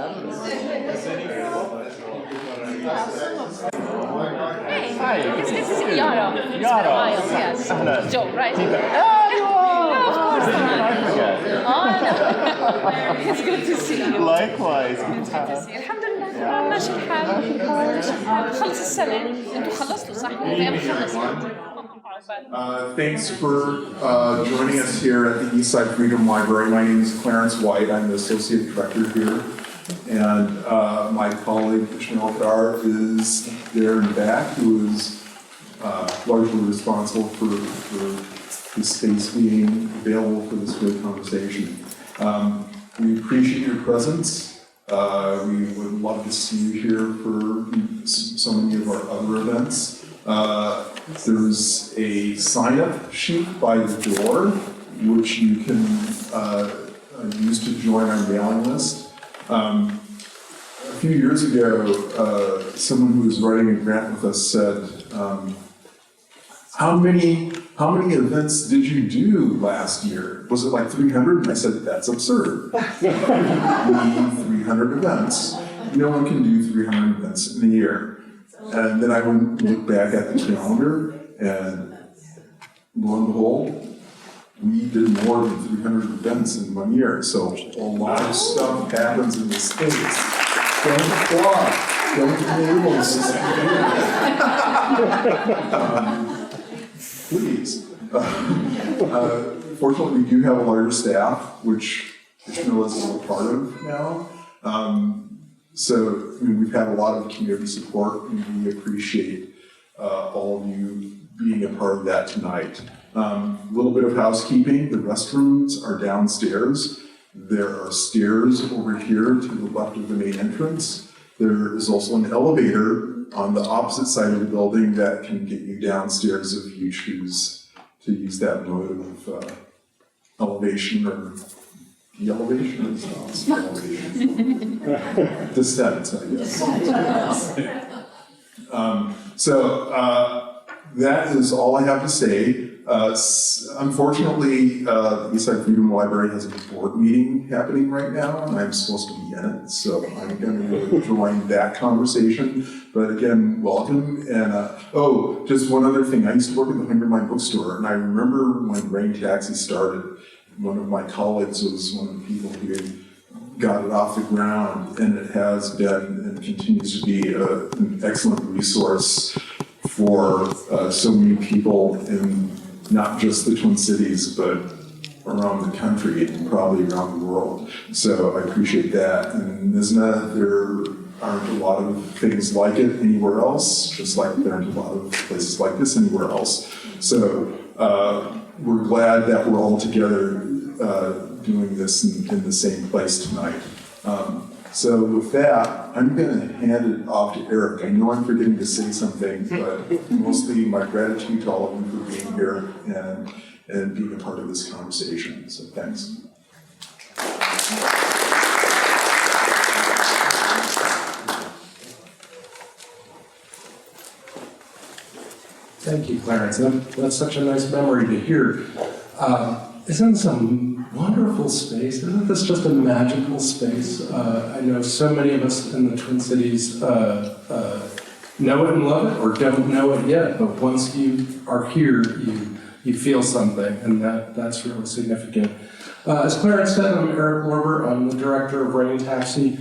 Hi, it's good to see you. Yara. Miles, yes. Joe, right? Oh, of course not. I Oh, no. It's good to see you. Likewise. Good to see you. الحمد لله ماشي الحال. خلص السنة. انتوا خلصتوا صح؟ Thanks for joining us here at the Eastside Freedom Library. My name is Clarence White. I'm the Associate Director here. And my colleague, Ishmael Dar, is there in the back, who is largely responsible for the space being available for this great conversation. We appreciate your presence. We would love to see you here for so many of our other events. There's a sign-up sheet by the door, which you can use to join our mailing list. A few years ago, someone who was writing a grant with us said, how many events did you do last year? Was it like 300? And I said, that's absurd. We need 300 events. No one can do 300 events in a year. And then I would look back at the calendar, and lo and behold, we did more than 300 events in 1 year. So a lot of stuff happens in this space. Don't applaud. Don't enable this. Please. Fortunately, we do have a larger staff, which Ishmael is a part of now. So we've had a lot of community support, and we appreciate all of you being a part of that tonight. A little bit of housekeeping. The restrooms are downstairs. There are stairs over here to the left of the main entrance. There is also an elevator on the opposite side of the building that can get you downstairs if you choose to use that mode of elevation or de-elevation or elevation. Descent, I guess. That is all I have to say. Unfortunately, the Eastside Freedom Library has a board meeting happening right now, and I'm supposed to be in it, so I'm going to join that conversation. But again, welcome. And just one other thing. I used to work at the Hunger Mine bookstore, and I remember when Rain Taxi started, one of my colleagues was one of the people who got it off the ground, and it has been and continues to be an excellent resource for so many people in not just the Twin Cities, but around the country and probably around the world. So I appreciate that. And Mizna, there aren't a lot of things like it anywhere else, just like there aren't a lot of places like this anywhere else. So we're glad that we're all together doing this in the same place tonight. So with that, I'm going to hand it off to Eric. I know I'm forgetting to say something, but mostly my gratitude to all of you for being here and being a part of this conversation. So thanks. Thank you, Clarence. That's such a nice memory to hear. Isn't this a wonderful space? Isn't this just a magical space? I know so many of us in the Twin Cities know it and love it, or don't know it yet, but once you are here, you feel something, and that's really significant. As Clarence said, I'm Eric Lorber. I'm the director of Rain Taxi.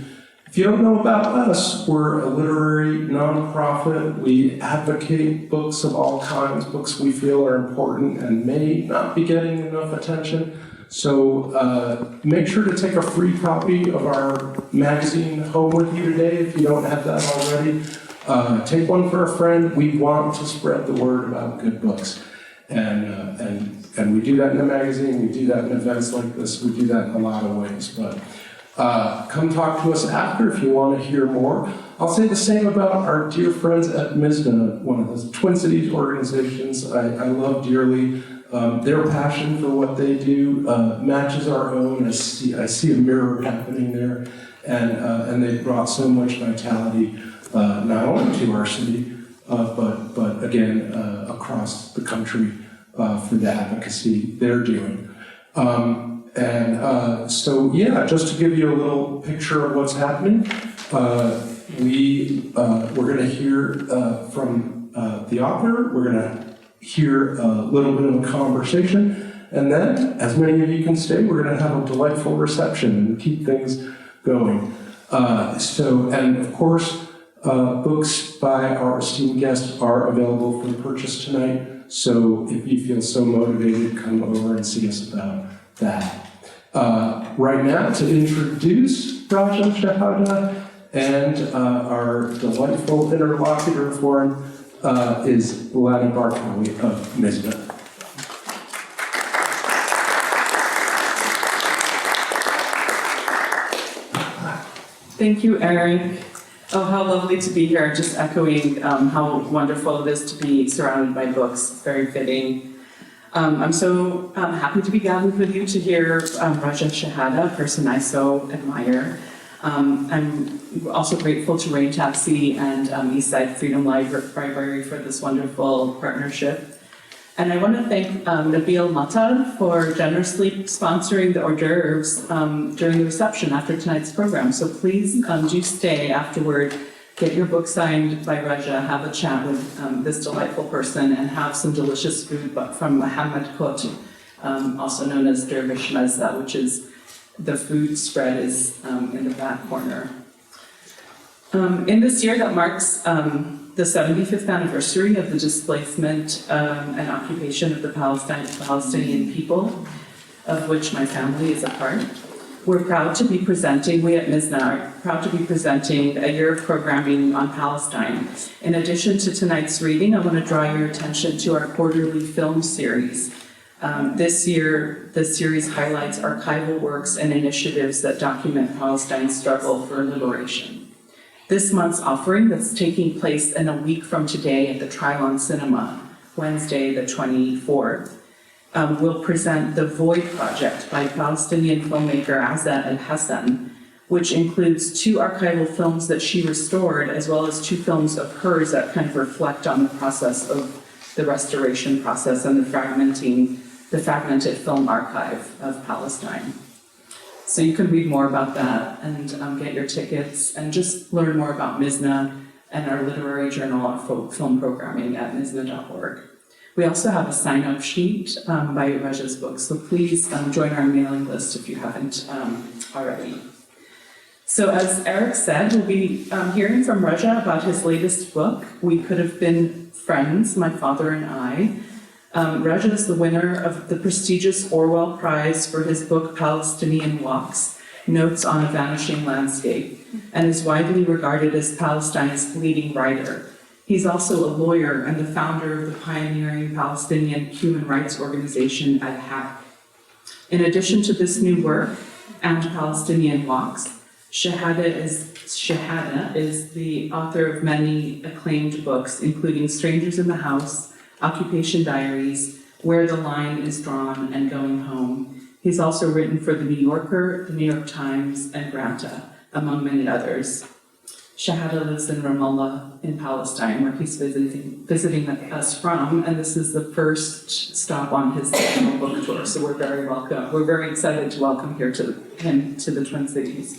If you don't know about us, we're a literary nonprofit. We advocate books of all kinds, books we feel are important and may not be getting enough attention. So make sure to take a free copy of our magazine home with you today if you don't have that already. Take one for a friend. We want to spread the word about good books. And we do that in the magazine, we do that in events like this, we do that in a lot of ways. But come talk to us after if you want to hear more. I'll say the same about our dear friends at Mizna, one of the Twin Cities organizations I love dearly. Their passion for what they do matches our own. I see a mirror happening there, and they've brought so much vitality not only to our city, but again across the country for the advocacy they're doing. So yeah, just to give you a little picture of what's happening, we're going to hear from the author. We're going to hear a little bit of a conversation, and then, as many of you can stay, we're going to have a delightful reception and keep things going. And of course, books by our esteemed guests are available for purchase tonight. So if you feel so motivated, come over and see us about that. Right now, to introduce RajaShehadeh and our delightful interlocutor for him is Lana Barkawi of Mizna. Thank you, Eric. Oh, how lovely to be here. Just echoing how wonderful it is to be surrounded by books. It's very fitting. I'm so happy to be gathered with you to hear RajaShehadeh, a person I so admire. I'm also grateful to Rain Taxi and Eastside Freedom Library for this wonderful partnership. And I want to thank Nabil Matar for generously sponsoring the hors d'oeuvres during the reception after tonight's program. So please do stay afterward, get your book signed by Raja, have a chat with this delightful person, and have some delicious food from Mohammed Kot, also known as Dervish Mezza, which is the food spread is in the back corner. In this year that marks the 75th anniversary of the displacement and occupation of the Palestinian people, of which my family is a part, we're proud to be presenting, we at Mizna are proud to be presenting a year of programming on Palestine. In addition to tonight's reading, I want to draw your attention to our quarterly film series. This year, the series highlights archival works and initiatives that document Palestine's struggle for liberation. This month's offering, that's taking place in a week from today at the Trilon Cinema, Wednesday the 24th, will present The Void Project by Palestinian filmmaker Azza El-Hassan, which includes 2 archival films that she restored, as well as 2 films of hers that kind of reflect on the process of the restoration process and the fragmented film archive of Palestine. So you can read more about that and get your tickets and just learn more about Mizna and our literary journal of film programming at mizna.org. We also have a sign-up sheet by Raja's book, so please join our mailing list if you haven't already. So as Eric said, we'll be hearing from Raja about his latest book, We Could Have Been Friends, My Father and I. Raja is the winner of the prestigious Orwell Prize for his book Palestinian Walks, Notes on a Vanishing Landscape, and is widely regarded as Palestine's leading writer. He's also a lawyer and the founder of the pioneering Palestinian human rights organization Al-Haq. In addition to this new work and Palestinian Walks, Shehadeh is the author of many acclaimed books, including Strangers in the House, Occupation Diaries, Where the Line is Drawn, and Going Home. He's also written for The New Yorker, The New York Times, and Granta, among many others. Shehadeh lives in Ramallah in Palestine, where he's visiting us from, and this is the first stop on his national book tour, so we're very excited to welcome him to the Twin Cities.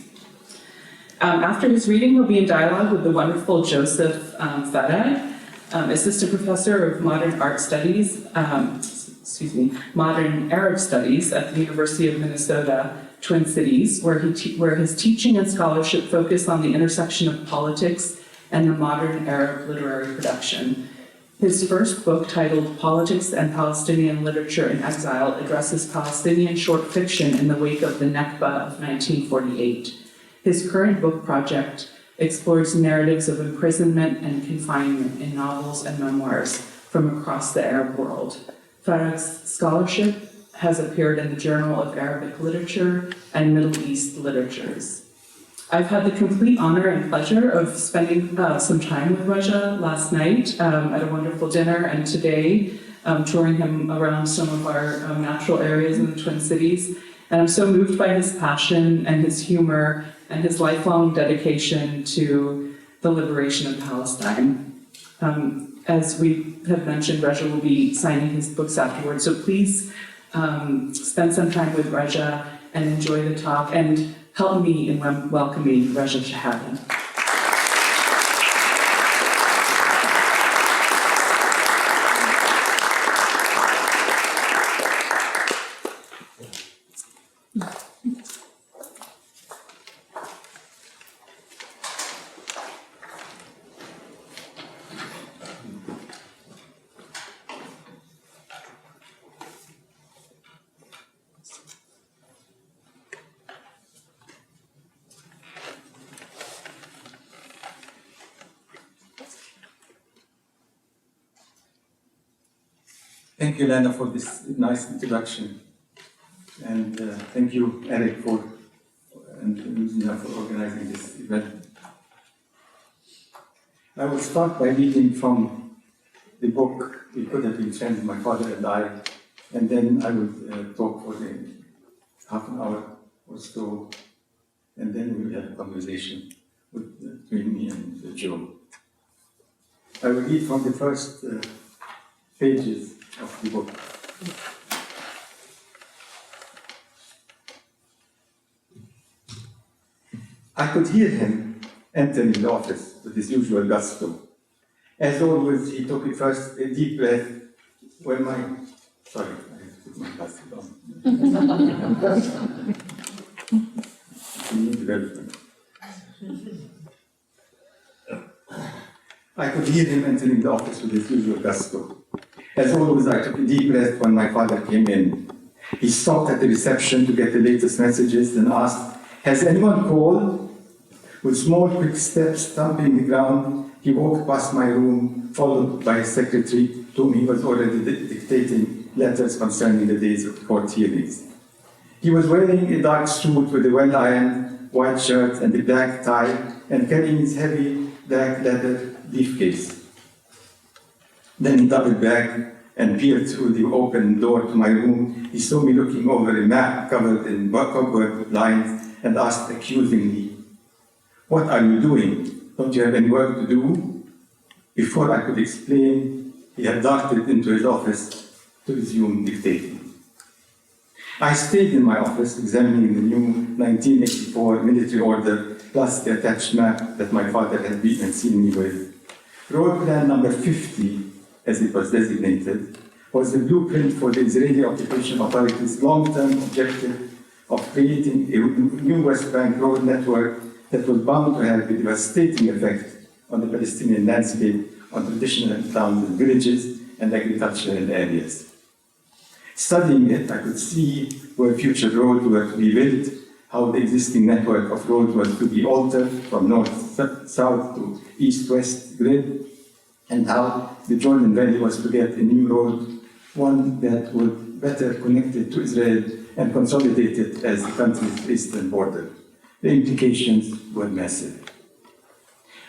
After his reading, we'll be in dialogue with the wonderful Joseph Fadad, Assistant Professor of Modern Arab Studies at the University of Minnesota, Twin Cities, where his teaching and scholarship focus on the intersection of politics and the modern Arab literary production. His first book, titled Politics and Palestinian Literature in Exile, addresses Palestinian short fiction in the wake of the Nakba of 1948. His current book project explores narratives of imprisonment and confinement in novels and memoirs from across the Arab world. Farag's scholarship has appeared in the Journal of Arabic Literature and Middle East Literatures. I've had the complete honor and pleasure of spending some time with Raja last night at a wonderful dinner, and today touring him around some of our natural areas in the Twin Cities. And I'm so moved by his passion and his humor and his lifelong dedication to the liberation of Palestine. As we have mentioned, Raja will be signing his books afterwards, so please spend some time with Raja and enjoy the talk and help me in welcoming RajaShehadeh. Thank you, Lana, for this nice introduction. And thank you, Eric, and Mizna for organizing this event. I will start by reading from the book, We Could Have Been Friends, My Father and I, and then I will talk for half an hour or so, and then we will have a conversation between me and Joe. I will read from the first pages of the book. I could hear him entering the office with his usual gusto. As always, he took first a deep breath when sorry, I have to put my glasses on. I could hear him entering the office with his usual gusto. As always, I took a deep breath when my father came in. He stopped at the reception to get the latest messages and asked, "Has anyone called?" With small, quick steps thumping the ground, he walked past my room, followed by his secretary, to whom he was already dictating letters concerning the days of court hearings. He was wearing a dark suit with a well-ironed white shirt and a black tie, and carrying his heavy black leather briefcase. Then he doubled back and peered through the open door to my room. He saw me looking over a map covered in cobweb lines and asked accusingly, "What are you doing? Don't you have any work to do?" Before I could explain, he had darted into his office to resume dictating. I stayed in my office examining the new 1984 military order plus the attached map that my father had been seen me with. Road plan number 50, as it was designated, was the blueprint for the Israeli occupation authorities' long-term objective of creating a new West Bank road network that was bound to have a devastating effect on the Palestinian landscape, on traditional towns and villages, and agricultural areas. Studying it, I could see where future roads were to be built, how the existing network of roads was to be altered from north-south to east-west grid, and how the Jordan Valley was to get a new road, one that would better connect it to Israel and consolidate it as the country's eastern border. The implications were massive.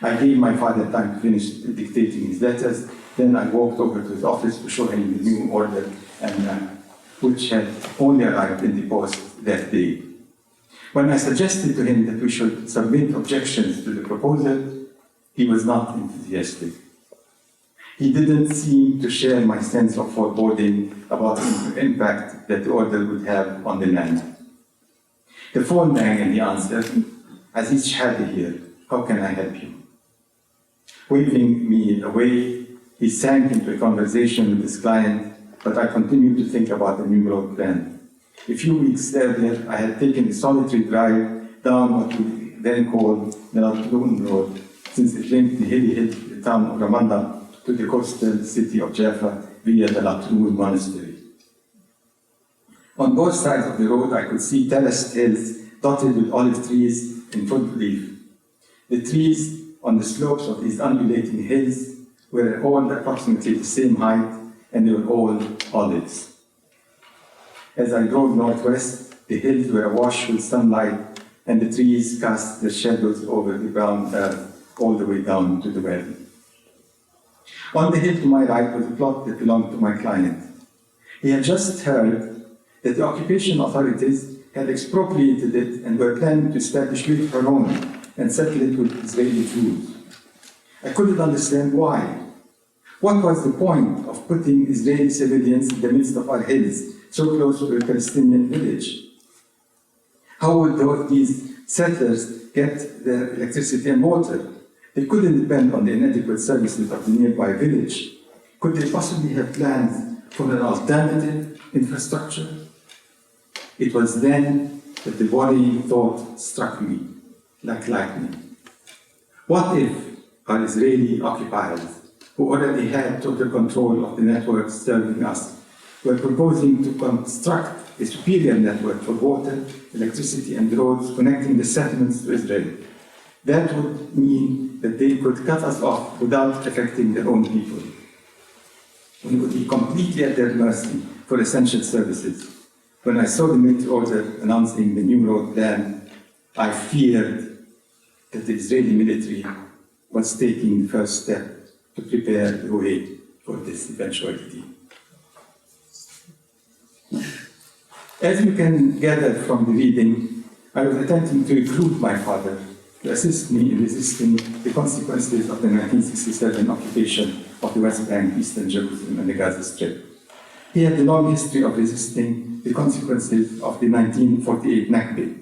I gave my father time to finish dictating his letters, then I walked over to his office to show him the new order, which had only arrived in the post that day. When I suggested to him that we should submit objections to the proposal, he was not enthusiastic. He didn't seem to share my sense of foreboding about the impact that the order would have on the land. The phone rang and he answered, "RajaShehadeh here, how can I help you?" Waving me away, he sank into a conversation with his client, but I continued to think about the new road plan. A few weeks earlier, I had taken a solitary drive down what we then called the Latloon Road, since it linked the hilly town of Ramallah to the coastal city of Jaffa via the Latloon Monastery. On both sides of the road, I could see terraced hills dotted with olive trees in full leaf. The trees on the slopes of these undulating hills were all approximately the same height, and they were all olives. As I drove northwest, the hills were awash with sunlight, and the trees cast their shadows over the brown earth all the way down to the well. On the hill to my right was a plot that belonged to my client. He had just heard that the occupation authorities had expropriated it and were planning to establish Beit Haron and settle it with Israeli Jews. I couldn't understand why. What was the point of putting Israeli civilians in the midst of our hills, so close to a Palestinian village? How would these settlers get their electricity and water? They couldn't depend on the inadequate services of the nearby village. Could they possibly have plans for an alternative infrastructure? It was then that the worrying thought struck me like lightning. What if our Israeli occupiers, who already had total control of the networks serving us, were proposing to construct a superior network for water, electricity, and roads connecting the settlements to Israel? That would mean that they could cut us off without affecting their own people. We would be completely at their mercy for essential services. When I saw the military order announcing the new road plan, I feared that the Israeli military was taking the first step to prepare the way for this eventuality. As you can gather from the reading, I was attempting to recruit my father to assist me in resisting the consequences of the 1967 occupation of the West Bank, Eastern Jerusalem, and the Gaza Strip. He had a long history of resisting the consequences of the 1948 Nakba.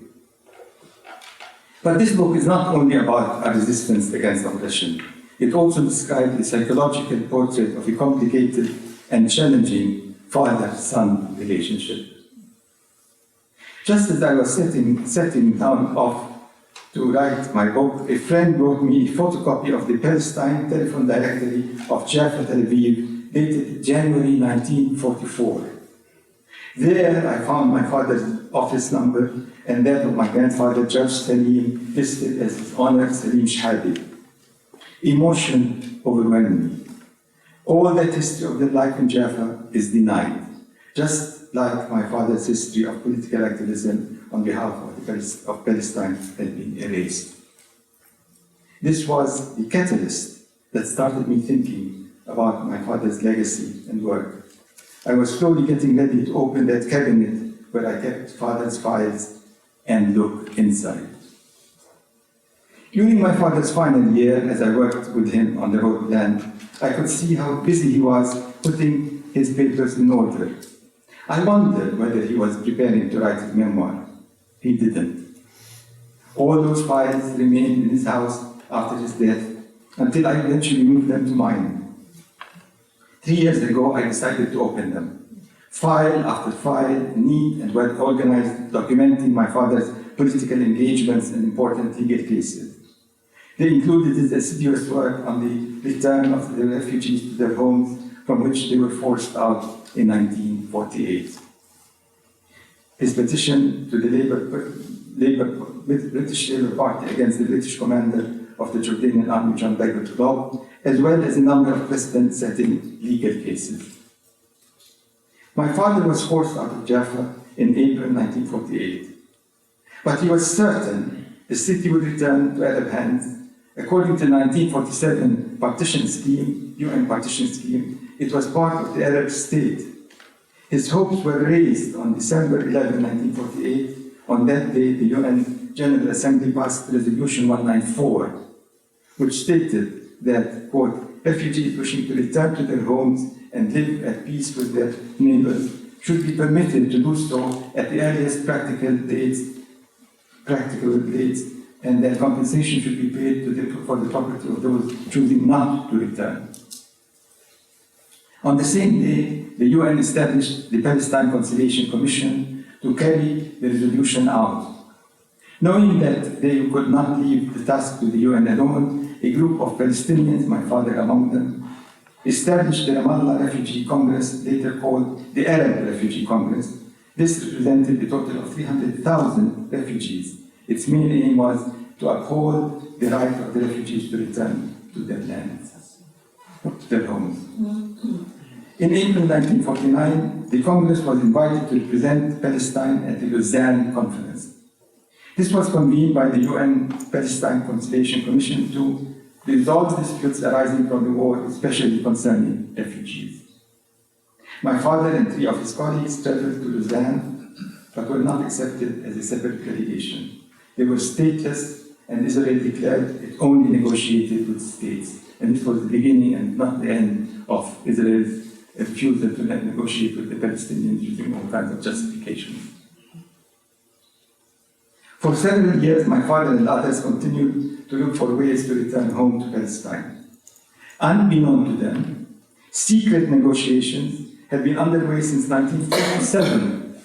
But this book is not only about our resistance against oppression. It also describes a psychological portrait of a complicated and challenging father-son relationship. Just as I was setting down off to write my book, a friend brought me a photocopy of the Palestine telephone directory of Jaffa, Tel Aviv, dated January 1944. There I found my father's office number and that of my grandfather, Judge Salim, listed as his honor, RajaShehadeh. Emotion overwhelmed me. All that history of their life in Jaffa is denied, just like my father's history of political activism on behalf of Palestine had been erased. This was the catalyst that started me thinking about my father's legacy and work. I was slowly getting ready to open that cabinet where I kept father's files and look inside. During my father's final year, as I worked with him on the road plan, I could see how busy he was putting his papers in order. I wondered whether he was preparing to write his memoir. He didn't. All those files remained in his house after his death until I eventually moved them to mine. 3 years ago, I decided to open them. File after file, neat and well organized, documenting my father's political engagements and important legal cases. They included his assiduous work on the return of the refugees to their homes from which they were forced out in 1948. His petition to the British Labour Party against the British commander of the Jordanian army, John David Club, as well as a number of precedent-setting legal cases. My father was forced out of Jaffa in April 1948, but he was certain the city would return to Arab hands. According to the 1947 partition scheme, UN partition scheme, it was part of the Arab state. His hopes were raised on December 11, 1948. On that day, the UN General Assembly passed Resolution 194, which stated that, quote, refugees wishing to return to their homes and live at peace with their neighbors should be permitted to do so at the earliest practical dates, and that compensation should be paid for the property of those choosing not to return. On the same day, the UN established the Palestine Conciliation Commission to carry the resolution out. Knowing that they could not leave the task to the UN alone, a group of Palestinians, my father among them, established the Ramallah Refugee Congress, later called the Arab Refugee Congress. This represented a total of 300,000 refugees. Its main aim was to uphold the right of the refugees to return to their lands, to their homes. In April 1949, the Congress was invited to represent Palestine at the Lausanne Conference. This was convened by the UN Palestine Conciliation Commission to resolve disputes arising from the war, especially concerning refugees. My father and 3 of his colleagues traveled to Lausanne, but were not accepted as a separate delegation. They were stateless, and Israel declared it only negotiated with states. And this was the beginning and not the end of Israel's refusal to negotiate with the Palestinians using all kinds of justifications. For several years, my father and others continued to look for ways to return home to Palestine. Unbeknown to them, secret negotiations had been underway since 1947,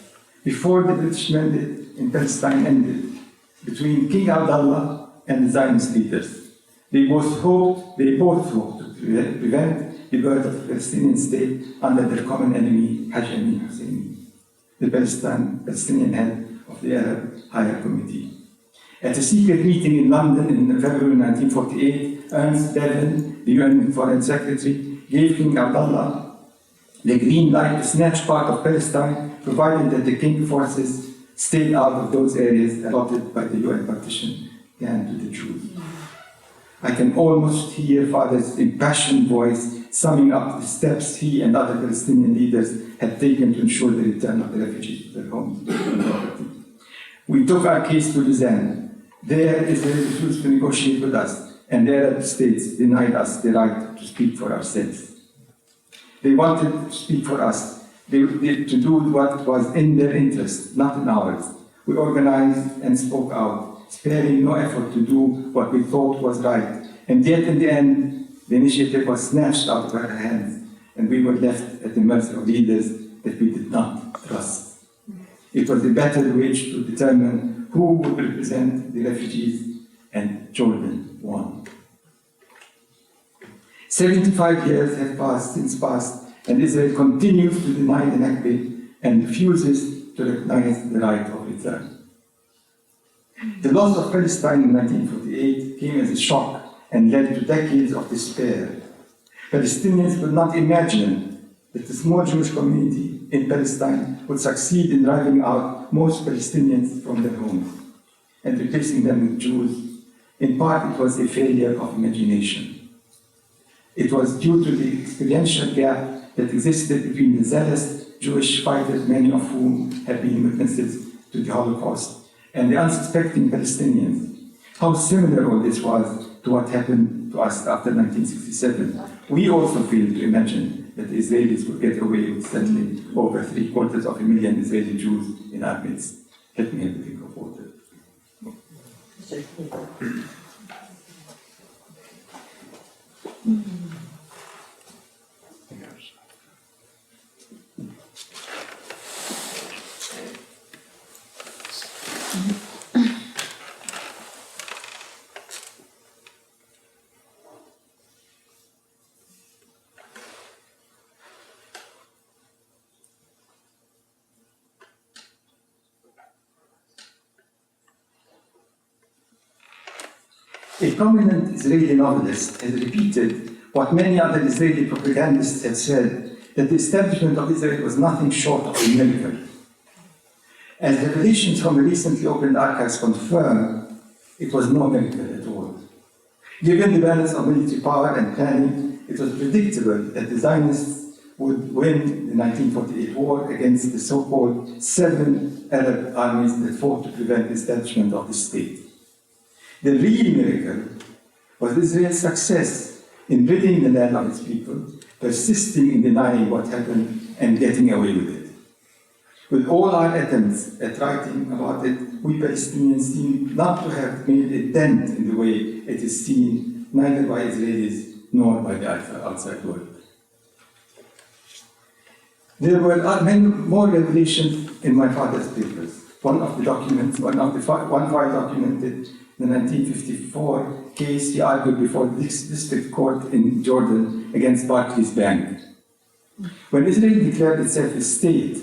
before the British mandate in Palestine ended, between King Abdullah and the Zionist leaders. They both hoped to prevent the birth of a Palestinian state under their common enemy, Haj Amin Husseini, the Palestinian head of the Arab Higher Committee. At a secret meeting in London in February 1948, Ernst Bevin, the UN Foreign Secretary, gave King Abdullah the green light to snatch part of Palestine, provided that the King forces stayed out of those areas allotted by the UN partition and to the Jews. I can almost hear Father's impassioned voice summing up the steps he and other Palestinian leaders had taken to ensure the return of the refugees to their homes and property. We took our case to Lausanne. There, Israel refused to negotiate with us, and the Arab states denied us the right to speak for ourselves. They wanted to speak for us, to do what was in their interest, not in ours. We organized and spoke out, sparing no effort to do what we thought was right. And yet, in the end, the initiative was snatched out of our hands, and we were left at the mercy of leaders that we did not trust. It was a battle waged to determine who would represent the refugees, and Jordan won. 75 years have since passed, and Israel continues to deny the Nakba and refuses to recognize the right of return. The loss of Palestine in 1948 came as a shock and led to decades of despair. Palestinians could not imagine that the small Jewish community in Palestine would succeed in driving out most Palestinians from their homes and replacing them with Jews. In part, it was a failure of imagination. It was due to the experiential gap that existed between the zealous Jewish fighters, many of whom had been witnesses to the Holocaust, and the unsuspecting Palestinians. How similar all this was to what happened to us after 1967. We also failed to imagine that the Israelis would get away with settling over 750,000 Israeli Jews in our midst. Let me have a drink of water. A prominent Israeli novelist has repeated what many other Israeli propagandists have said, that the establishment of Israel was nothing short of a miracle. As revelations from the recently opened archives confirm, it was no miracle at all. Given the balance of military power and planning, it was predictable that the Zionists would win the 1948 war against the so-called 7 Arab armies that fought to prevent the establishment of the state. The real miracle was Israel's success in ridding the land of its people, persisting in denying what happened and getting away with it. With all our attempts at writing about it, we Palestinians seem not to have made a dent in the way it is seen, neither by Israelis nor by the outside world. There were many more revelations in my father's papers. One file documented the 1954 case he argued before the district court in Jordan against Barclays Bank. When Israel declared itself a state,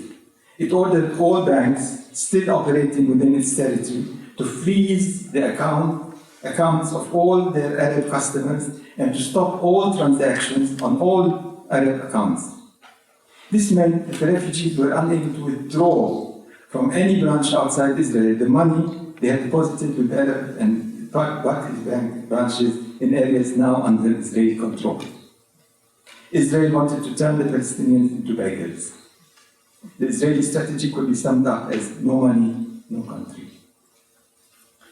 it ordered all banks still operating within its territory to freeze the accounts of all their Arab customers and to stop all transactions on all Arab accounts. This meant that the refugees were unable to withdraw from any branch outside Israel the money they had deposited with Arab and Barclays Bank branches in areas now under Israeli control. Israel wanted to turn the Palestinians into beggars. The Israeli strategy could be summed up as no money, no country.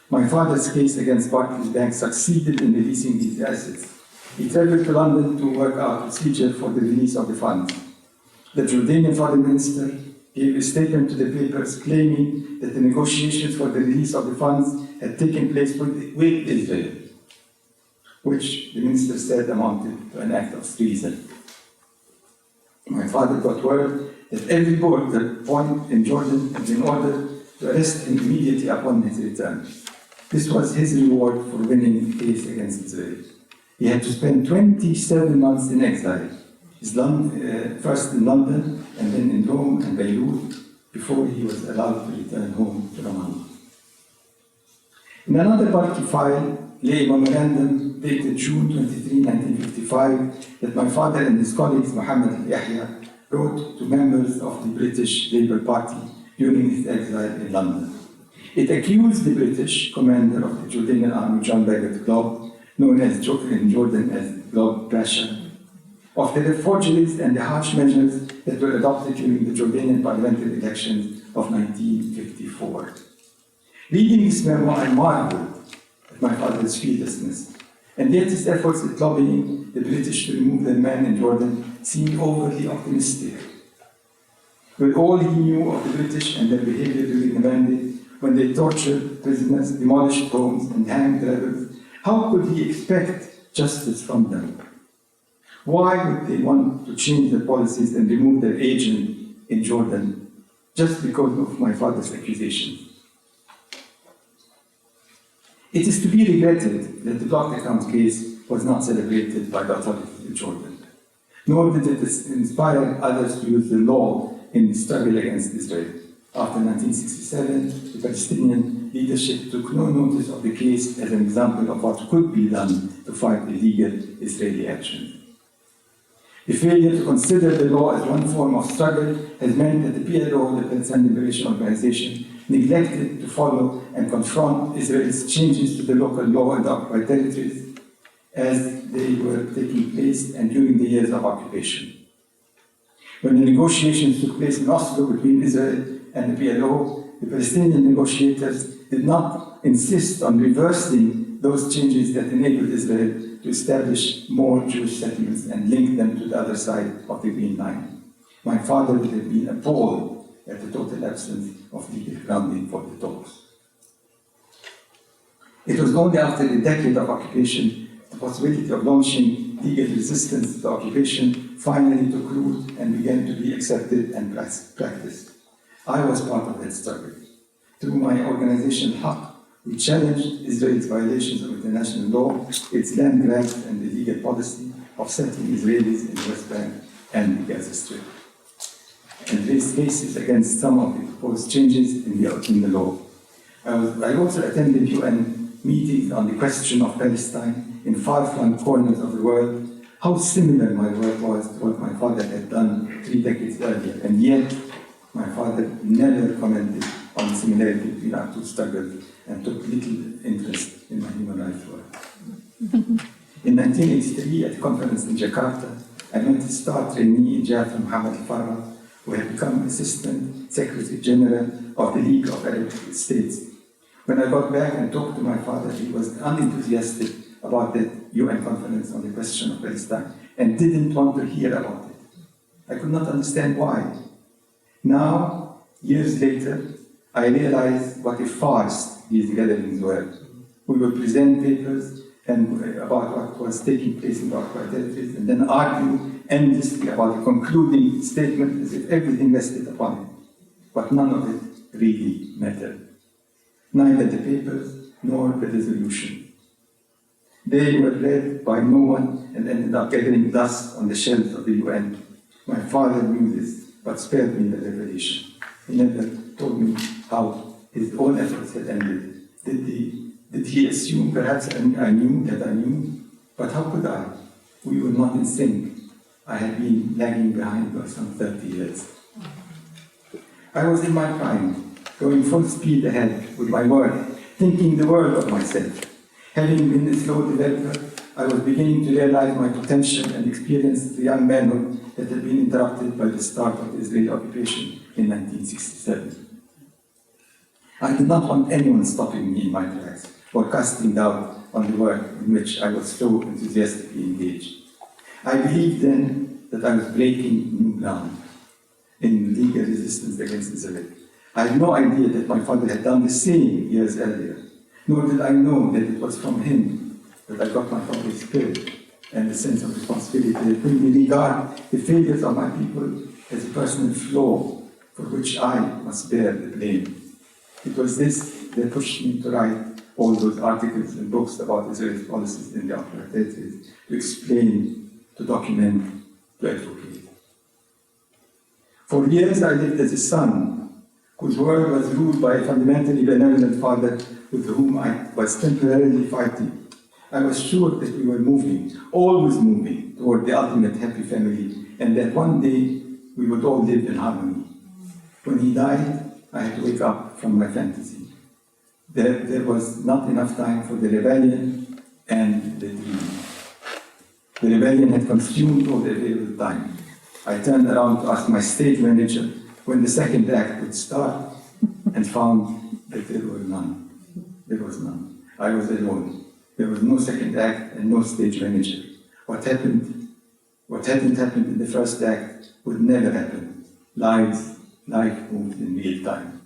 My father's case against Barclays Bank succeeded in releasing these assets. He traveled to London to work out a procedure for the release of the funds. The Jordanian foreign minister gave a statement to the papers claiming that the negotiations for the release of the funds had taken place with Israel, which the minister said amounted to an act of treason. My father got word that every point in Jordan had been ordered to arrest him immediately upon his return. This was his reward for winning the case against Israel. He had to spend 27 months in exile, first in London and then in Rome and Beirut, before he was allowed to return home to Ramallah. In another party file lay a memorandum dated June 23, 1955, that my father and his colleagues, Muhammad al-Yahya, wrote to members of the British Labour Party during his exile in London. It accused the British commander of the Jordanian army, John Bagot Glob, known in Jordan as Glob Pasha, of the forgeries and the harsh measures that were adopted during the Jordanian parliamentary elections of 1954. Reading this memo, I marveled at my father's fearlessness, and yet his efforts at lobbying the British to remove their men in Jordan seemed overly optimistic. With all he knew of the British and their behavior during the mandate, when they tortured prisoners, demolished homes, and hanged rebels, how could he expect justice from them? Why would they want to change their policies and remove their agent in Jordan just because of my father's accusations? It is to be regretted that the blocked account case was not celebrated by the authorities in Jordan, nor did it inspire others to use the law in the struggle against Israel. After 1967, the Palestinian leadership took no notice of the case as an example of what could be done to fight illegal Israeli action. The failure to consider the law as one form of struggle has meant that the PLO, the Palestinian Liberation Organization, neglected to follow and confront Israel's changes to the local law in the occupied territories as they were taking place and during the years of occupation. When the negotiations took place in Oslo between Israel and the PLO, the Palestinian negotiators did not insist on reversing those changes that enabled Israel to establish more Jewish settlements and link them to the other side of the Green Line. My father would have been appalled at the total absence of legal grounding for the talks. It was only after a decade of occupation the possibility of launching legal resistance to the occupation finally took root and began to be accepted and practiced. I was part of that struggle. Through my organization, HAQ, we challenged Israel's violations of international law, its land grabs, and the legal policy of settling Israelis in the West Bank and the Gaza Strip, and raised cases against some of the proposed changes in the law. I also attended UN meetings on the question of Palestine in far-flung corners of the world. How similar my work was to what my father had done 3 decades earlier, and yet my father never commented on the similarity between our two struggles and took little interest in my human rights work. In 1983, at a conference in Jakarta, I met a star trainee in Jaffa, Muhammad al-Farah, who had become Assistant Secretary General of the League of Arab States. When I got back and talked to my father, he was unenthusiastic about that UN conference on the question of Palestine and didn't want to hear about it. I could not understand why. Now, years later, I realized what a farce these gatherings were. We would present papers about what was taking place in the occupied territories and then argue endlessly about a concluding statement as if everything rested upon it. But none of it really mattered. Neither the papers nor the resolution. They were read by no one and ended up gathering dust on the shelves of the UN. My father knew this, but spared me the revelation. He never told me how his own efforts had ended. Did he assume perhaps I knew that I knew? But how could I? We were not in sync. I had been lagging behind by some 30 years. I was in my prime, going full speed ahead with my work, thinking the world of myself. Having been a slow developer, I was beginning to realize my potential and experience the young manhood that had been interrupted by the start of the Israeli occupation in 1967. I did not want anyone stopping me in my tracks or casting doubt on the work in which I was so enthusiastically engaged. I believed then that I was breaking new ground. in legal resistance against Israel. I had no idea that my father had done the same years earlier, nor did I know that it was from him that I got my father's spirit and the sense of responsibility that made me regard the failures of my people as a personal flaw for which I must bear the blame. It was this that pushed me to write all those articles and books about Israel's policies in the apartheid territories, to explain, to document, to advocate. For years I lived as a son whose world was ruled by a fundamentally benevolent father with whom I was temporarily fighting. I was sure that we were moving, always moving, toward the ultimate happy family, and that one day we would all live in harmony. When he died, I had to wake up from my fantasy. There was not enough time for the rebellion and the dream. The rebellion had consumed all the available time. I turned around to ask my stage manager when the second act would start and found that there were none. There was none. I was alone. There was no second act and no stage manager. What hadn't happened in the first act would never happen. Life moved in real time.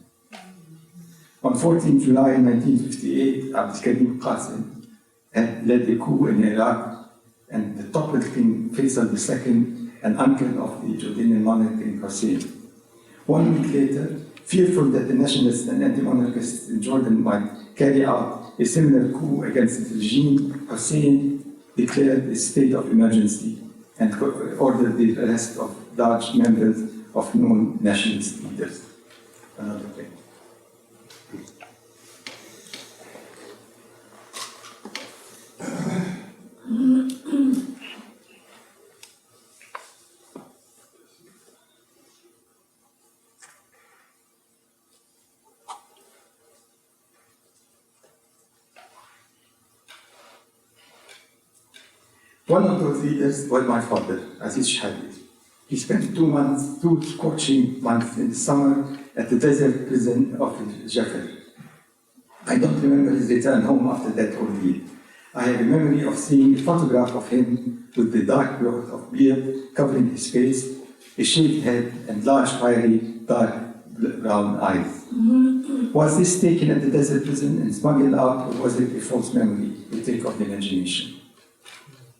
On 14 July 1958, Abdul Qasim had led a coup in Iraq, and the toppled King Faisal II, an uncle of the Jordanian monarch King Hussein. 1 week later, fearful that the nationalists and anti-monarchists in Jordan might carry out a similar coup against the regime, Hussein declared a state of emergency and ordered the arrest of large members of known nationalist leaders. Another thing. One of those leaders was my father, RajaShehadeh. He spent 2 scorching months in the summer at the desert prison of Jaffa. I don't remember his return home after that ordeal. I have a memory of seeing a photograph of him with the dark growth of beard covering his face, a shaved head, and large, fiery, dark brown eyes. Was this taken at the desert prison and smuggled out, or was it a false memory, a trick of the imagination?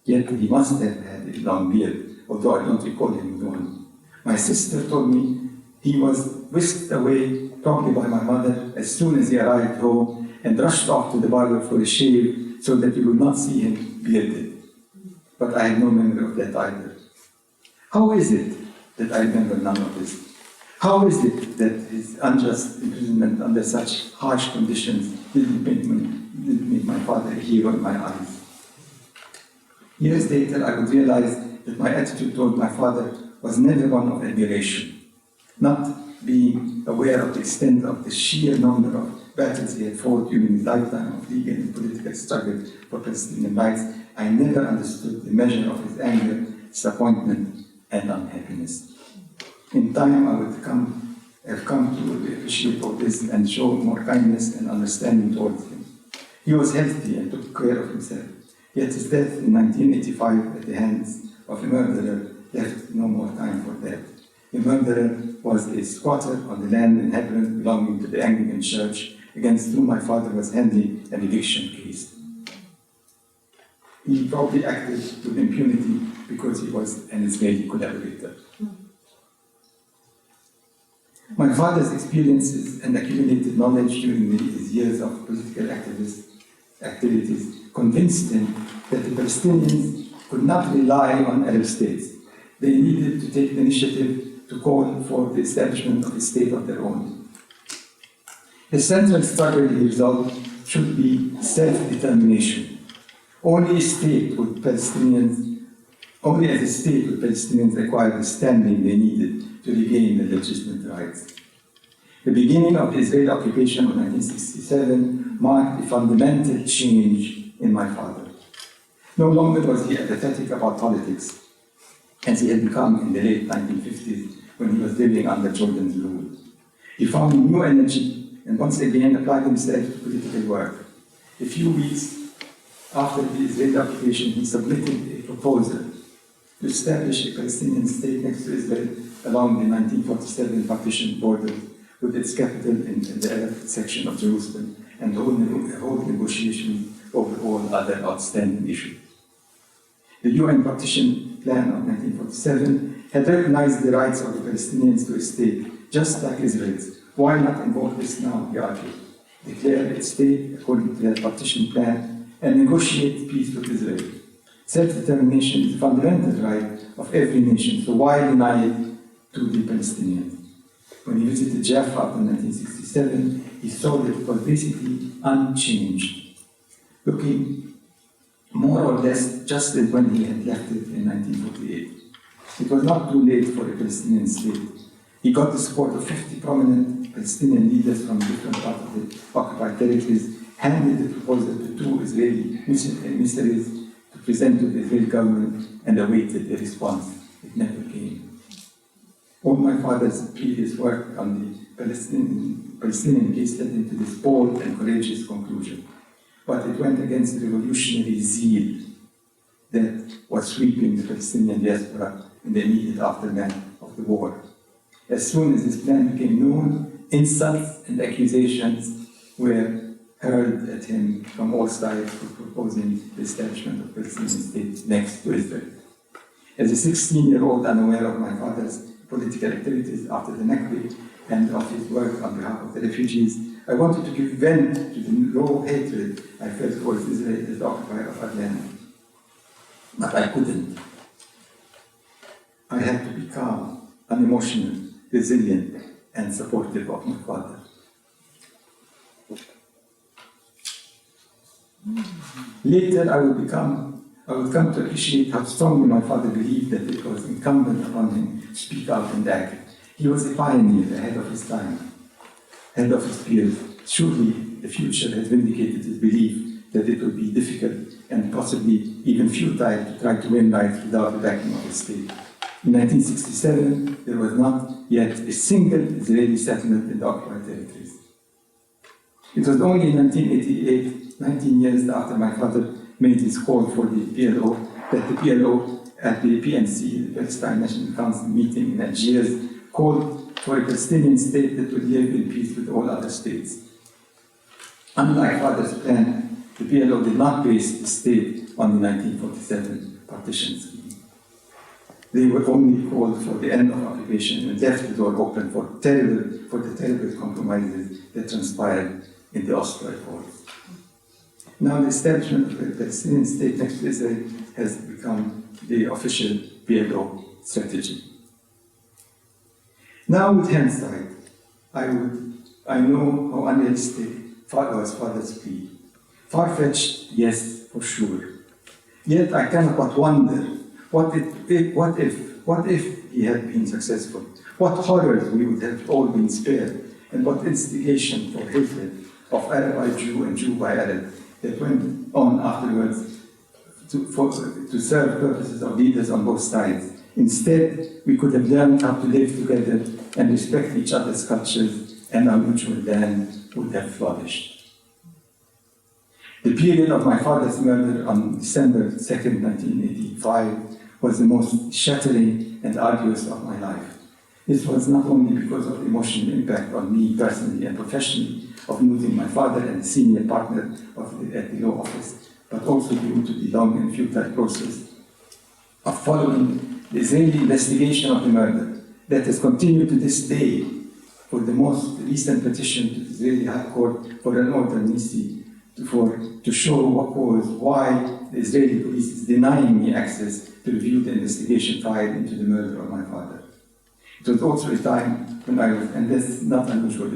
Yet he must have had a long beard, although I don't recall him with one. My sister told me he was whisked away, probably by my mother, as soon as he arrived home, and rushed off to the barber for a shave so that we would not see him bearded. But I have no memory of that either. How is it that I remember none of this? How is it that his unjust imprisonment under such harsh conditions didn't make my father a hero in my eyes? Years later, I would realize that my attitude toward my father was never one of admiration. Not being aware of the extent of the sheer number of battles he had fought during his lifetime of legal and political struggle for Palestinian rights, I never understood the measure of his anger, disappointment, and unhappiness. In time, I would have come to appreciate all this and show more kindness and understanding towards him. He was healthy and took care of himself. Yet his death in 1985 at the hands of a murderer left no more time for that. The murderer was a squatter on the land in Hebron belonging to the Anglican Church, against whom my father was handling an eviction case. He probably acted with impunity because he was an Israeli collaborator. My father's experiences and accumulated knowledge during his years of political activities convinced him that the Palestinians could not rely on Arab states. They needed to take the initiative to call for the establishment of a state of their own. The central struggle, he resolved, should be self-determination. Only as a state would Palestinians acquire the standing they needed to regain their legitimate rights. The beginning of the Israeli occupation of 1967 marked a fundamental change in my father. No longer was he apathetic about politics, as he had become in the late 1950s when he was living under Jordan's rule. He found new energy and once again applied himself to political work. A few weeks after the Israeli occupation, he submitted a proposal to establish a Palestinian state next to Israel along the 1947 partition border with its capital in the Arab section of Jerusalem and hold negotiations over all other outstanding issues. The UN partition plan of 1947 had recognized the rights of the Palestinians to a state, just like Israel's. Why not invoke this now, he argued? Declare its state according to their partition plan and negotiate peace with Israel. Self-determination is a fundamental right of every nation, so why deny it to the Palestinians? When he visited Jaffa in 1967, he saw that it was basically unchanged, looking more or less just as when he had left it in 1948. It was not too late for a Palestinian state. He got the support of 50 prominent Palestinian leaders from different parts of the occupied territories, handed the proposal to 2 Israeli emissaries to present to the Israeli government, and awaited a response. It never came. All my father's previous work on the Palestinian case led into this bold and courageous conclusion. But it went against the revolutionary zeal that was sweeping the Palestinian diaspora in the immediate aftermath of the war. As soon as this plan became known, insults and accusations were hurled at him from all sides for proposing the establishment of a Palestinian state next to Israel. As a 16-year-old unaware of my father's political activities after the Nakba and of his work on behalf of the refugees, I wanted to give vent to the raw hatred I felt towards Israel as the occupier of our land. But I couldn't. I had to be calm, unemotional, resilient, and supportive of my father. Later, I would come to appreciate how strongly my father believed that it was incumbent upon him to speak out and act. He was a pioneer ahead of his time, ahead of his peers. Surely the future has vindicated his belief that it would be difficult and possibly even futile to try to win rights without the backing of the state. In 1967, there was not yet a single Israeli settlement in the occupied territories. It was only in 1988, 19 years after my father made his call for the PLO, that the PLO at the PNC, the Palestine National Council meeting in Algiers, called for a Palestinian state that would live in peace with all other states. Unlike father's plan, the PLO did not base the state on the 1947 partition scheme. They were only called for the end of occupation and left the door open for the terrible compromises that transpired in the Oslo Accords. Now the establishment of a Palestinian state next to Israel has become the official PLO strategy. Now with hindsight, I know how unrealistic was father's plea. Far-fetched, yes, for sure. Yet I cannot but wonder, what if he had been successful? What horrors we would have all been spared, and what instigation for hatred of Arab by Jew and Jew by Arab that went on afterwards to serve purposes of leaders on both sides. Instead, we could have learned how to live together and respect each other's cultures, and our mutual land would have flourished. The period of my father's murder on December 2nd, 1985 was the most shattering and arduous of my life. This was not only because of the emotional impact on me personally and professionally of losing my father and senior partner at the law office, but also due to the long and futile process of following the Israeli investigation of the murder that has continued to this day for the most recent petition to the Israeli High Court for an order Nisi to show why the Israeli police is denying me access to review the investigation file into the murder of my father. It was also a time when I was, and this is not unusual,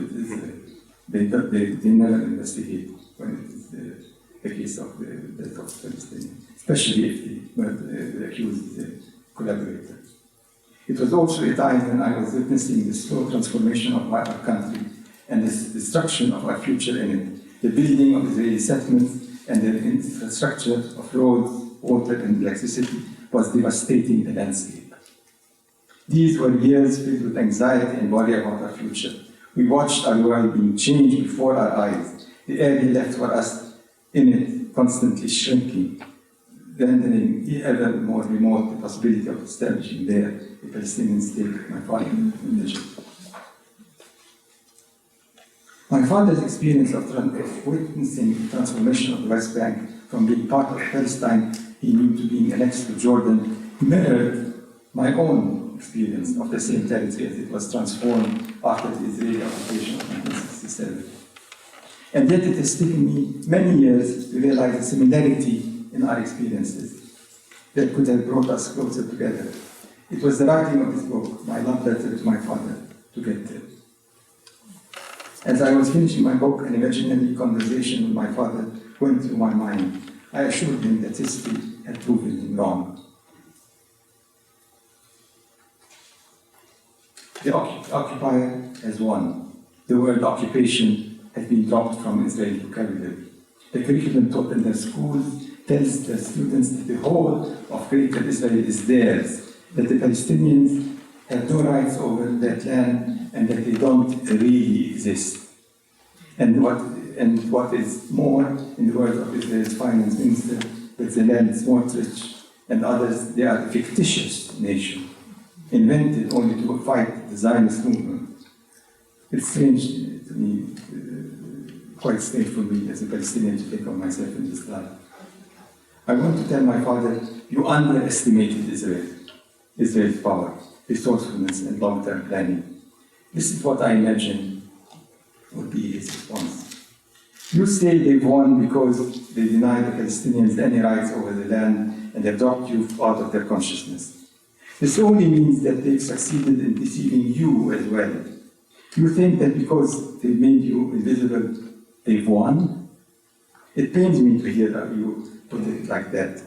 they never investigate when it is the case of the death of Palestinians, especially if the accused is a collaborator. It was also a time when I was witnessing the slow transformation of our country and the destruction of our future in it. The building of Israeli settlements and their infrastructure of roads, water, and electricity was devastating the landscape. These were years filled with anxiety and worry about our future. We watched our world being changed before our eyes. The area left for us in it constantly shrinking. rendering ever more remote the possibility of establishing there a Palestinian state. My father in Egypt. My father's experience of witnessing the transformation of the West Bank from being part of Palestine he knew to being annexed to Jordan mirrored my own experience of the same territory as it was transformed after the Israeli occupation of 1967. And yet it has taken me many years to realize the similarity in our experiences that could have brought us closer together. It was the writing of this book, my love letter to my father, to get there. As I was finishing my book, an imaginary conversation with my father went through my mind. I assured him that history had proven him wrong. The occupier has won. The word occupation has been dropped from Israeli vocabulary. The curriculum taught in their schools tells their students that the whole of Greater Israel is theirs, that the Palestinians have no rights over that land and that they don't really exist. And what is more, in the words of Israel's finance minister, that the land is Smotrich and others, they are a fictitious nation, invented only to fight the Zionist movement. It's strange to me, quite strange for me as a Palestinian to think of myself in this light. I want to tell my father, you underestimated Israel, Israel's power, resourcefulness, and long-term planning. This is what I imagine would be his response. You say they've won because they deny the Palestinians any rights over the land and have dropped you out of their consciousness. This only means that they've succeeded in deceiving you as well. You think that because they made you invisible, they've won? It pains me to hear you put it like that.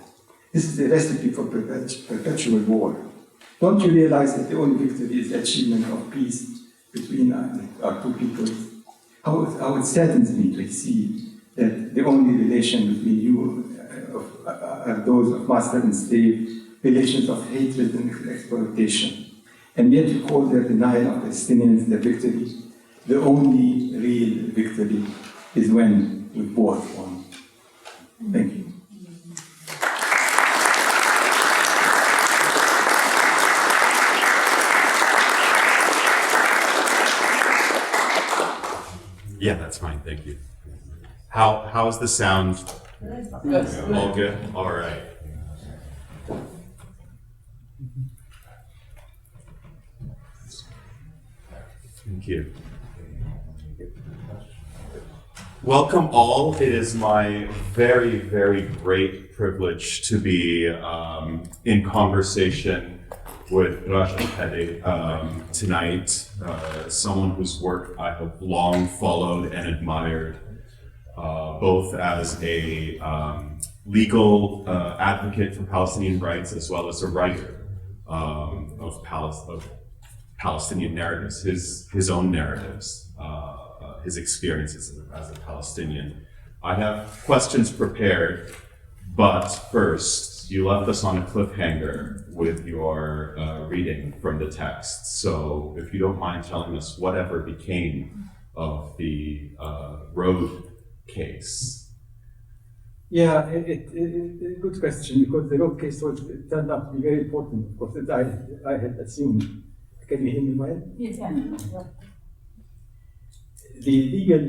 This is a recipe for perpetual war. Don't you realize that the only victory is the achievement of peace between our two peoples? How it saddens me to see that the only relation between you are those of master and slave, relations of hatred and exploitation. And yet you call their denial of Palestinians their victory. The only real victory is when we both won. Thank you. Yeah, that's fine, thank you. How's the sound? All good? All right. Thank you. Welcome all. It is my very, very great privilege to be in conversation with RajaShehadeh tonight, someone whose work I have long followed and admired, both as a legal advocate for Palestinian rights as well as a writer of Palestinian narratives, his own narratives, his experiences as a Palestinian. I have questions prepared, but first, you left us on a cliffhanger with your reading from the text. So if you don't mind telling us whatever became of the road case. Yeah, good question, because the road case turned out to be very important, of course, I had assumed. Can you hear me well? Yes. The legal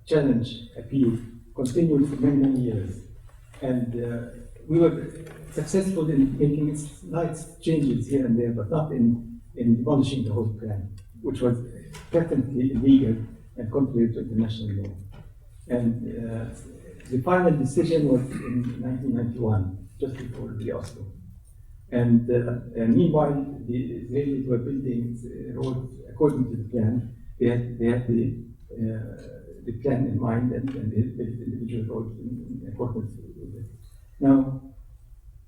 challenge appeal continued for many, many years. And we were successful in making slight changes here and there, but not in demolishing the whole plan, which was patently illegal and contrary to international law. And the final decision was in 1991, just before the Oslo. And meanwhile, the Israelis were building roads according to the plan. They had the plan in mind, and they built individual roads in accordance with it. Now,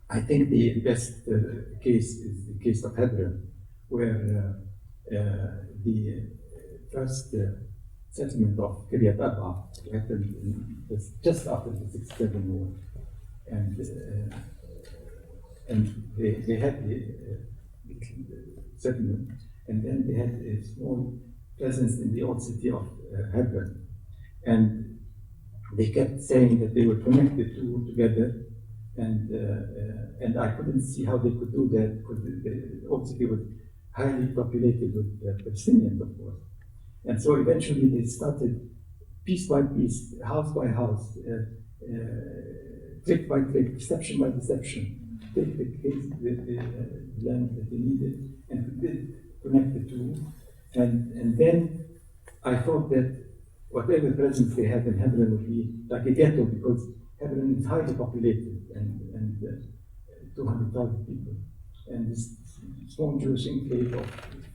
I think the best case is the case of Hebron, where the first settlement of Kiryat Arba happened just after the 6/7 war, and they had the settlement, and then they had a small presence in the old city of Hebron, and they kept saying that they were connected together, and I couldn't see how they could do that because obviously it was highly populated with Palestinians, of course. And so eventually they started piece by piece, house by house, trick by trick, deception by deception, take the land that they needed and connect the two. And then I thought that whatever presence they had in Hebron would be like a ghetto because Hebron is highly populated and 200,000 people. And this small Jewish enclave of a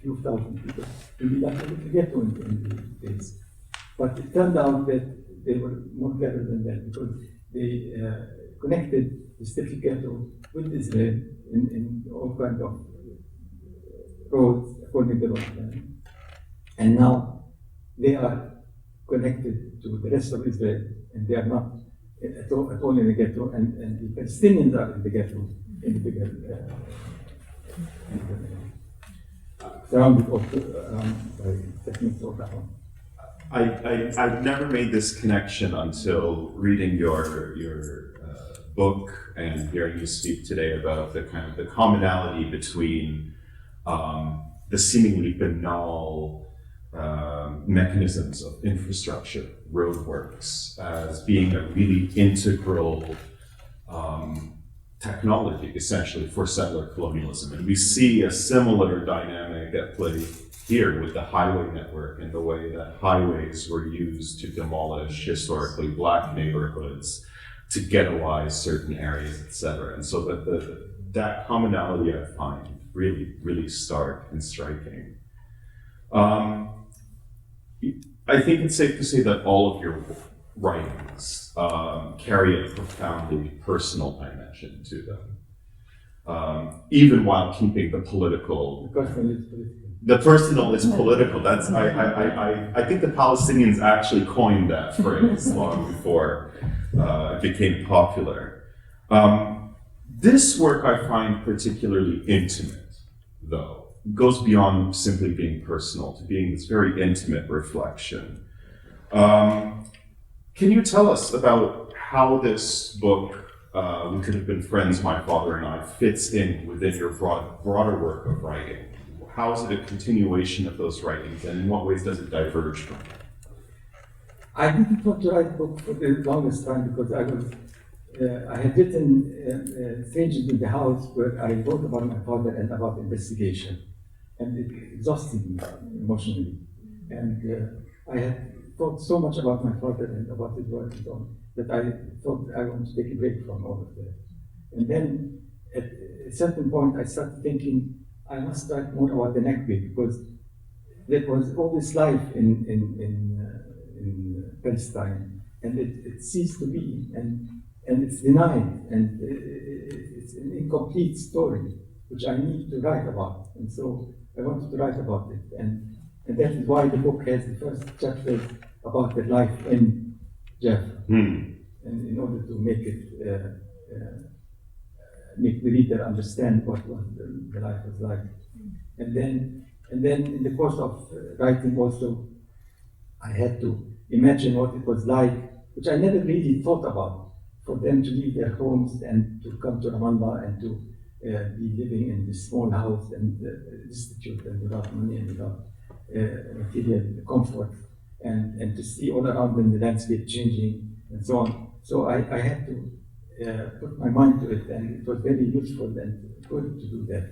few thousand people would be like a little ghetto in the days. But it turned out that they were more clever than that because they connected this little ghetto with Israel in all kinds of roads according to the plan. And now they are connected to the rest of Israel and they are not at all in the ghetto and the Palestinians are in the ghetto in the bigger surrounded by techniques of that one. I've never made this connection until reading your book and hearing you speak today about the kind of the commonality between the seemingly banal mechanisms of infrastructure, roadworks, as being a really integral technology, essentially, for settler colonialism. And we see a similar dynamic at play here with the highway network and the way that highways were used to demolish historically Black neighborhoods, to ghettoize certain areas, etc. And so that commonality I find really, really stark and striking. I think it's safe to say that all of your writings carry a profoundly personal dimension to them, even while keeping the political. The personal is political. That's I think the Palestinians actually coined that phrase long before it became popular. This work I find particularly intimate, though. It goes beyond simply being personal to being this very intimate reflection. Can you tell us about how this book, We Could Have Been Friends, My Father and I, fits in within your broader work of writing? How is it a continuation of those writings, and in what ways does it diverge from them? I didn't want to write a book for the longest time because I had written Strangers in the House where I wrote about my father and about investigation. And it exhausted me emotionally. And I had thought so much about my father and about his work and so on that I thought I wanted to take a break from all of that. And then at a certain point I started thinking I must write more about the Nakba because there was always life in Palestine and it ceased to be and it's denied and it's an incomplete story which I need to write about. And so I wanted to write about it. And that is why the book has the first chapter about the life in Jaffa. And in order to make it, make the reader understand what the life was like. And then in the course of writing also, I had to imagine what it was like, which I never really thought about, for them to leave their homes and to come to Ramallah and to be living in this small house and destitute and without money and without material comfort and to see all around them the landscape changing and so on. So I had to put my mind to it and it was very useful and good to do that.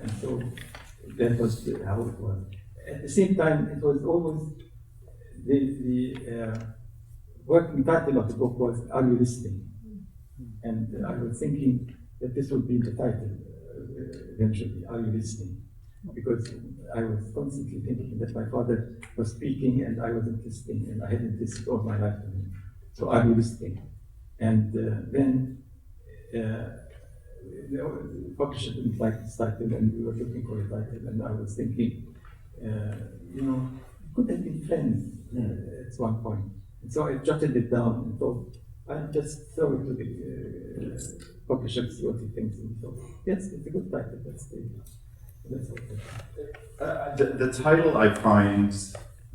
And so that was how it was. At the same time, it was always the working title of the book was Are You Listening? And I was thinking that this would be the title eventually, Are You Listening? Because I was constantly thinking that my father was speaking and I wasn't listening and I hadn't listened all my life to him. So Are You Listening? And then the publisher didn't like this title and we were looking for a title and I was thinking, could have been friends at one point. And so I jotted it down and thought, I'll just throw it to the publisher, see what he thinks. And so, yes, it's a good title. That's the title I find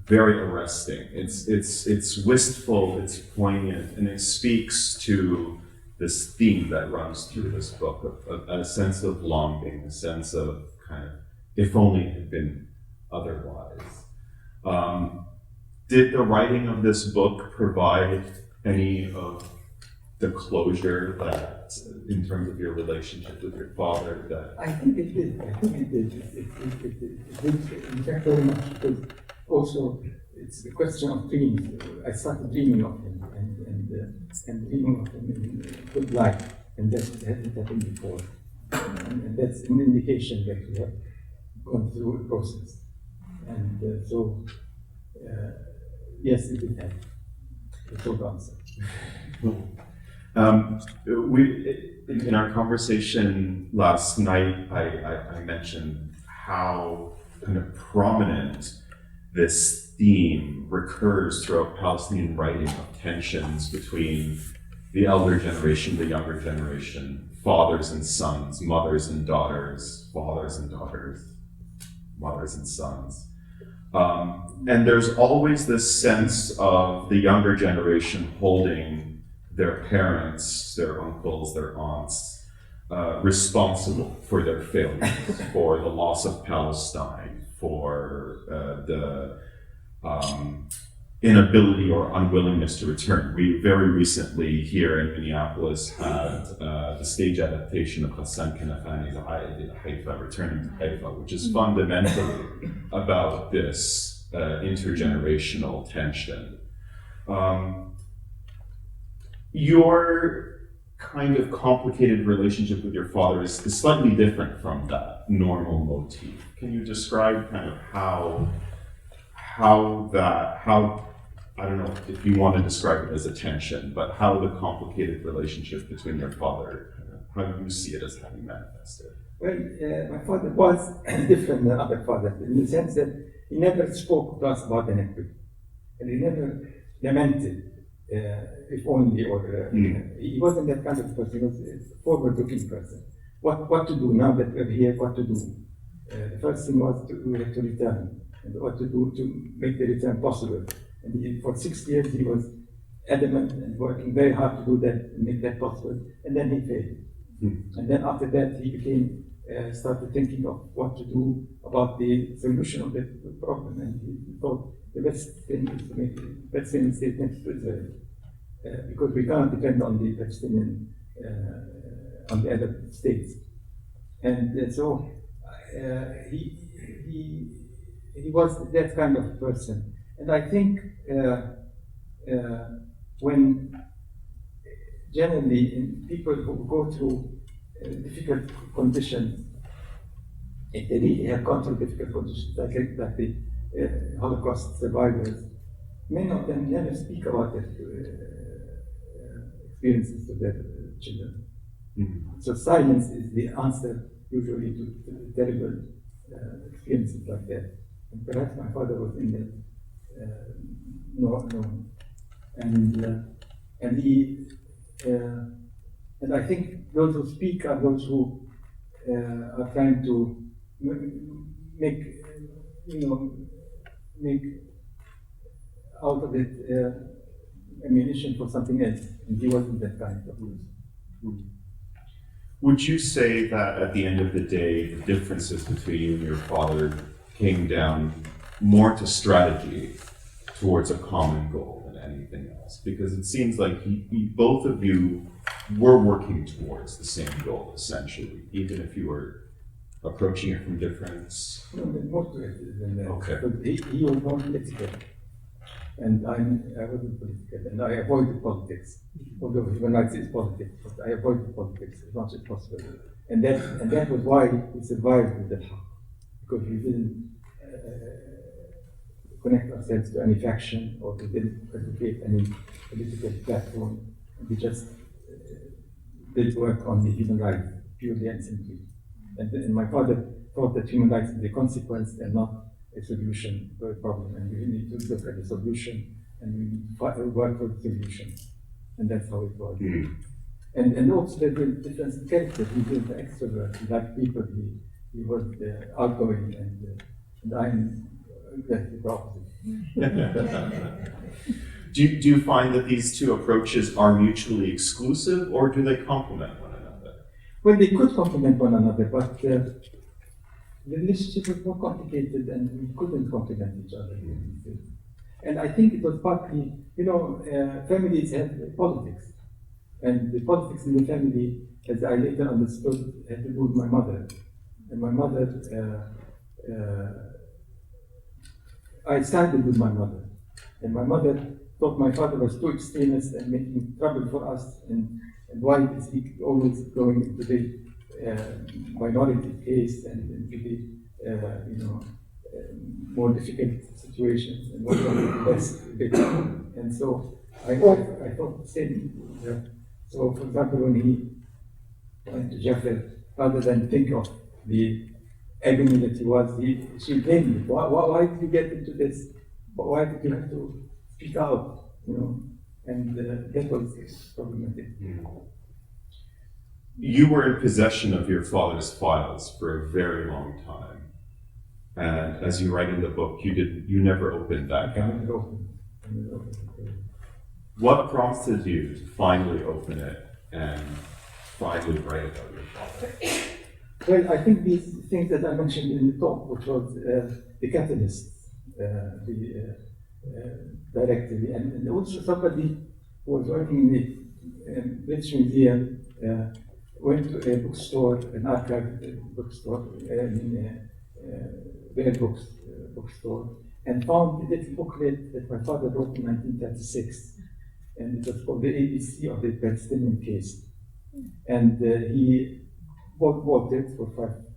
very arresting. It's wistful, it's poignant, and it speaks to this theme that runs through this book, a sense of longing, a sense of kind of, if only it had been otherwise. Did the writing of this book provide any of the closure that, in terms of your relationship with your father, that I think it did. I think it did. It did, in fact, very much, because also it's a question of dreams. I started dreaming of him and dreaming of him in a good light, and that hadn't happened before. And that's an indication that we have gone through a process. And yes, it did happen. The short answer. In our conversation last night, I mentioned how kind of prominent this theme recurs throughout Palestinian writing of tensions between the elder generation, the younger generation, fathers and sons, mothers and daughters, fathers and daughters, mothers and sons. And there's always this sense of the younger generation holding their parents, their uncles, their aunts, responsible for their failures, for the loss of Palestine, for the inability or unwillingness to return. We very recently here in Minneapolis had the stage adaptation of Hassan Kanafani's Haifa, Returning to Haifa, which is fundamentally about this intergenerational tension. Your kind of complicated relationship with your father is slightly different from that normal motif. Can you describe kind of how I don't know if you want to describe it as a tension, but how the complicated relationship between your father, how you see it as having manifested? Well, my father was different than other fathers in the sense that he never spoke to us about inequity, and he never lamented, if only, or he wasn't that kind of person. He was a forward-looking person. What to do now that we're here? What to do? The first thing was we have to return, and what to do to make the return possible. And for 6 years he was adamant and working very hard to do that and make that possible. And then he failed. And then after that he started thinking of what to do about the solution of the problem. And he thought the best thing is to make the Palestinian state next to Israel, because we cannot depend on the Palestinian on the other states. And so he was that kind of person. And I think when generally people who go through difficult conditions, if they really have gone through difficult conditions, like the Holocaust survivors, many of them never speak about their experiences to their children. Mm-hmm. So silence is the answer usually to terrible experiences like that. And perhaps my father was in that. No, and I think those who speak are those who are trying to make out of it ammunition for something else, and he wasn't that kind of person. Would you say that at the end of the day, the differences between you and your father came down more to strategy towards a common goal than anything else? Because it seems like both of you were working towards the same goal, essentially, even if you were approaching it from different... No, more to it than that. Okay. But he was more political, and I wasn't political, and I avoided politics. Although human rights is politics, but I avoided politics as much as possible. And that was why we survived with the Haq, because we didn't connect ourselves to any faction, or we didn't advocate any political platform. We just did work on the human rights, purely and simply. And my father thought that human rights is a consequence and not a solution to a problem. And we need to look at the solution, and we work for the solution. And that's how it was. Mm-hmm. And also there were different characters. He was the extrovert, he liked people, he was outgoing, and I'm exactly the opposite. Do you find that these two approaches are mutually exclusive, or do they complement one another? Well, they could complement one another, but the relationship was more complicated and we couldn't complement each other. And I think it was partly, families have politics. And the politics in the family, as I later understood, had to do with my mother. And my mother, I sided with my mother. And my mother thought my father was too extremist and making trouble for us. And why is he always going into the minority case and into the, more difficult situations and what was the best bit. And so I thought the same. So, for example, when he went to Jaffa, rather than think of the agony that he was, she blamed me. Why did you get into this? Why did you have to speak out? And that was problematic. You were in possession of your father's files for a very long time. And as you write in the book, you never opened that guide. What prompted you to finally open it and finally write about your father? Well, I think these things that I mentioned in the talk, which was the catalyst, the directory, and also somebody who was working in the British Museum went to a bookstore, an archive bookstore, rare books bookstore, and found a little booklet that my father wrote in 1936. And it was called the ABC of the Palestinian case. And he bought it for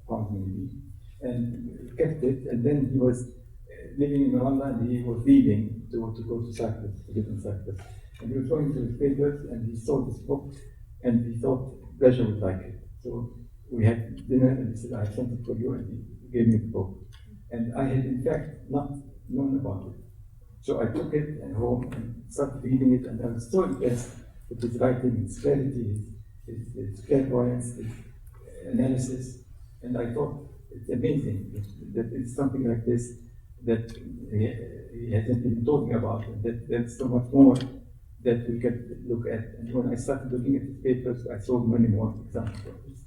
£5 maybe, and kept it. And then he was living in Rwanda, and he was leaving to go to Cyprus, to live in Cyprus. And he was going to his papers, and he saw this book, and he thought Raja would like it. So we had dinner, and he said, I have something for you, and he gave me the book. And I had, in fact, not known about it. So I took it and home and started reading it, and I was so impressed with his writing, his clarity, his clairvoyance, his analysis. And I thought, it's amazing that it's something like this that he hasn't been talking about, and that there's so much more that we could look at. And when I started looking at his papers, I saw many more examples of this.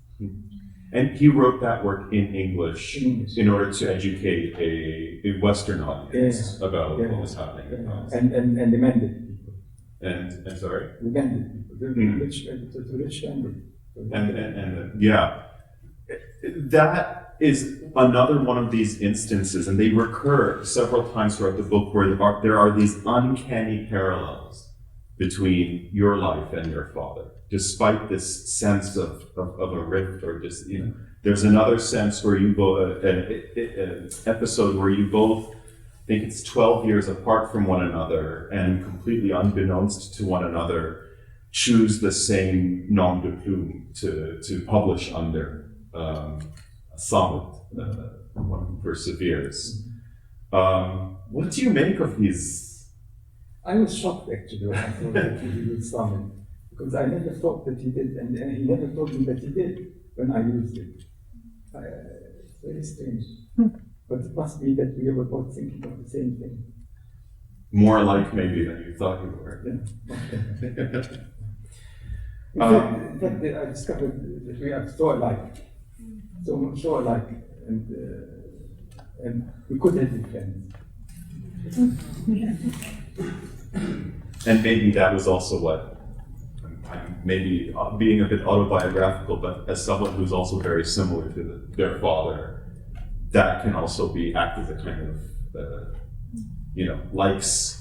And he wrote that work in English in order to educate a Western audience about what was happening in France. And demanded people. And sorry? Demanded people. The rich demanded. And yeah. That is another one of these instances, and they recur several times throughout the book, where there are these uncanny parallels between your life and your father. Despite this sense of a rift, or just, there's another sense where you an episode where you both think it's 12 years apart from one another, and completely unbeknownst to one another, choose the same nom de plume to publish under a summit, one who perseveres. What do you make of these? I was shocked actually when I saw that he used summit. Because I never thought that he did, and he never told me that he did when I used it. It's very strange. But it must be that we were both thinking of the same thing. More alike maybe than you thought you were. Yeah. In fact, I discovered that we are so alike. So alike. And we could have been friends. And maybe that was also what, I'm maybe being a bit autobiographical, but as someone who's also very similar to their father, that can also act as a kind of, likes,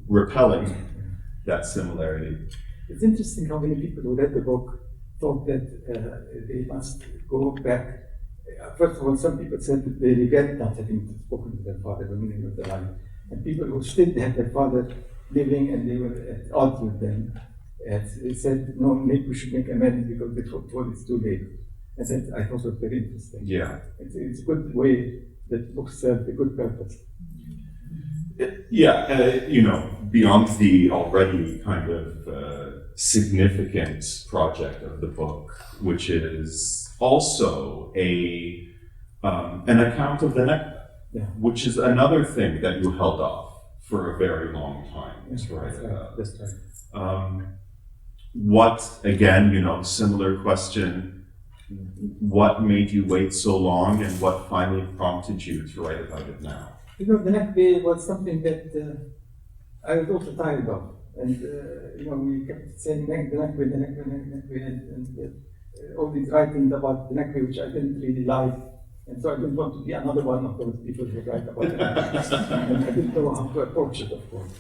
repelling that similarity. It's interesting how many people who read the book thought that they must go back. First of all, some people said that they regret not having spoken to their father when they were alive. And people who still had their father living and they were at odds with them, they said, no, maybe we should make amends because before it's too late. And that I thought was very interesting. Yeah. It's a good way that books serve a good purpose. Beyond the already kind of significant project of the book, which is also an account of the Nakba, which is another thing that you held off for a very long time to write about. That's right. What, again, similar question, what made you wait so long and what finally prompted you to write about it now? The Nakba was something that I was also tired of. And, we kept saying the Nakba, and all these writings about the Nakba, which I didn't really like. And so I didn't want to be another one of those people who write about it. And I didn't know how to approach it, of course.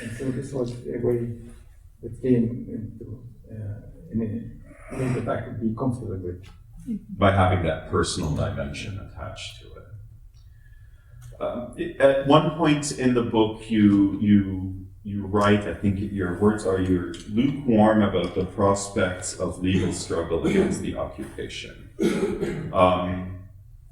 And so this was a way that came into, in a way that I could be comfortable with. By having that personal dimension attached to it. At one point in the book, you write, I think your words are, you're lukewarm about the prospects of legal struggle against the occupation.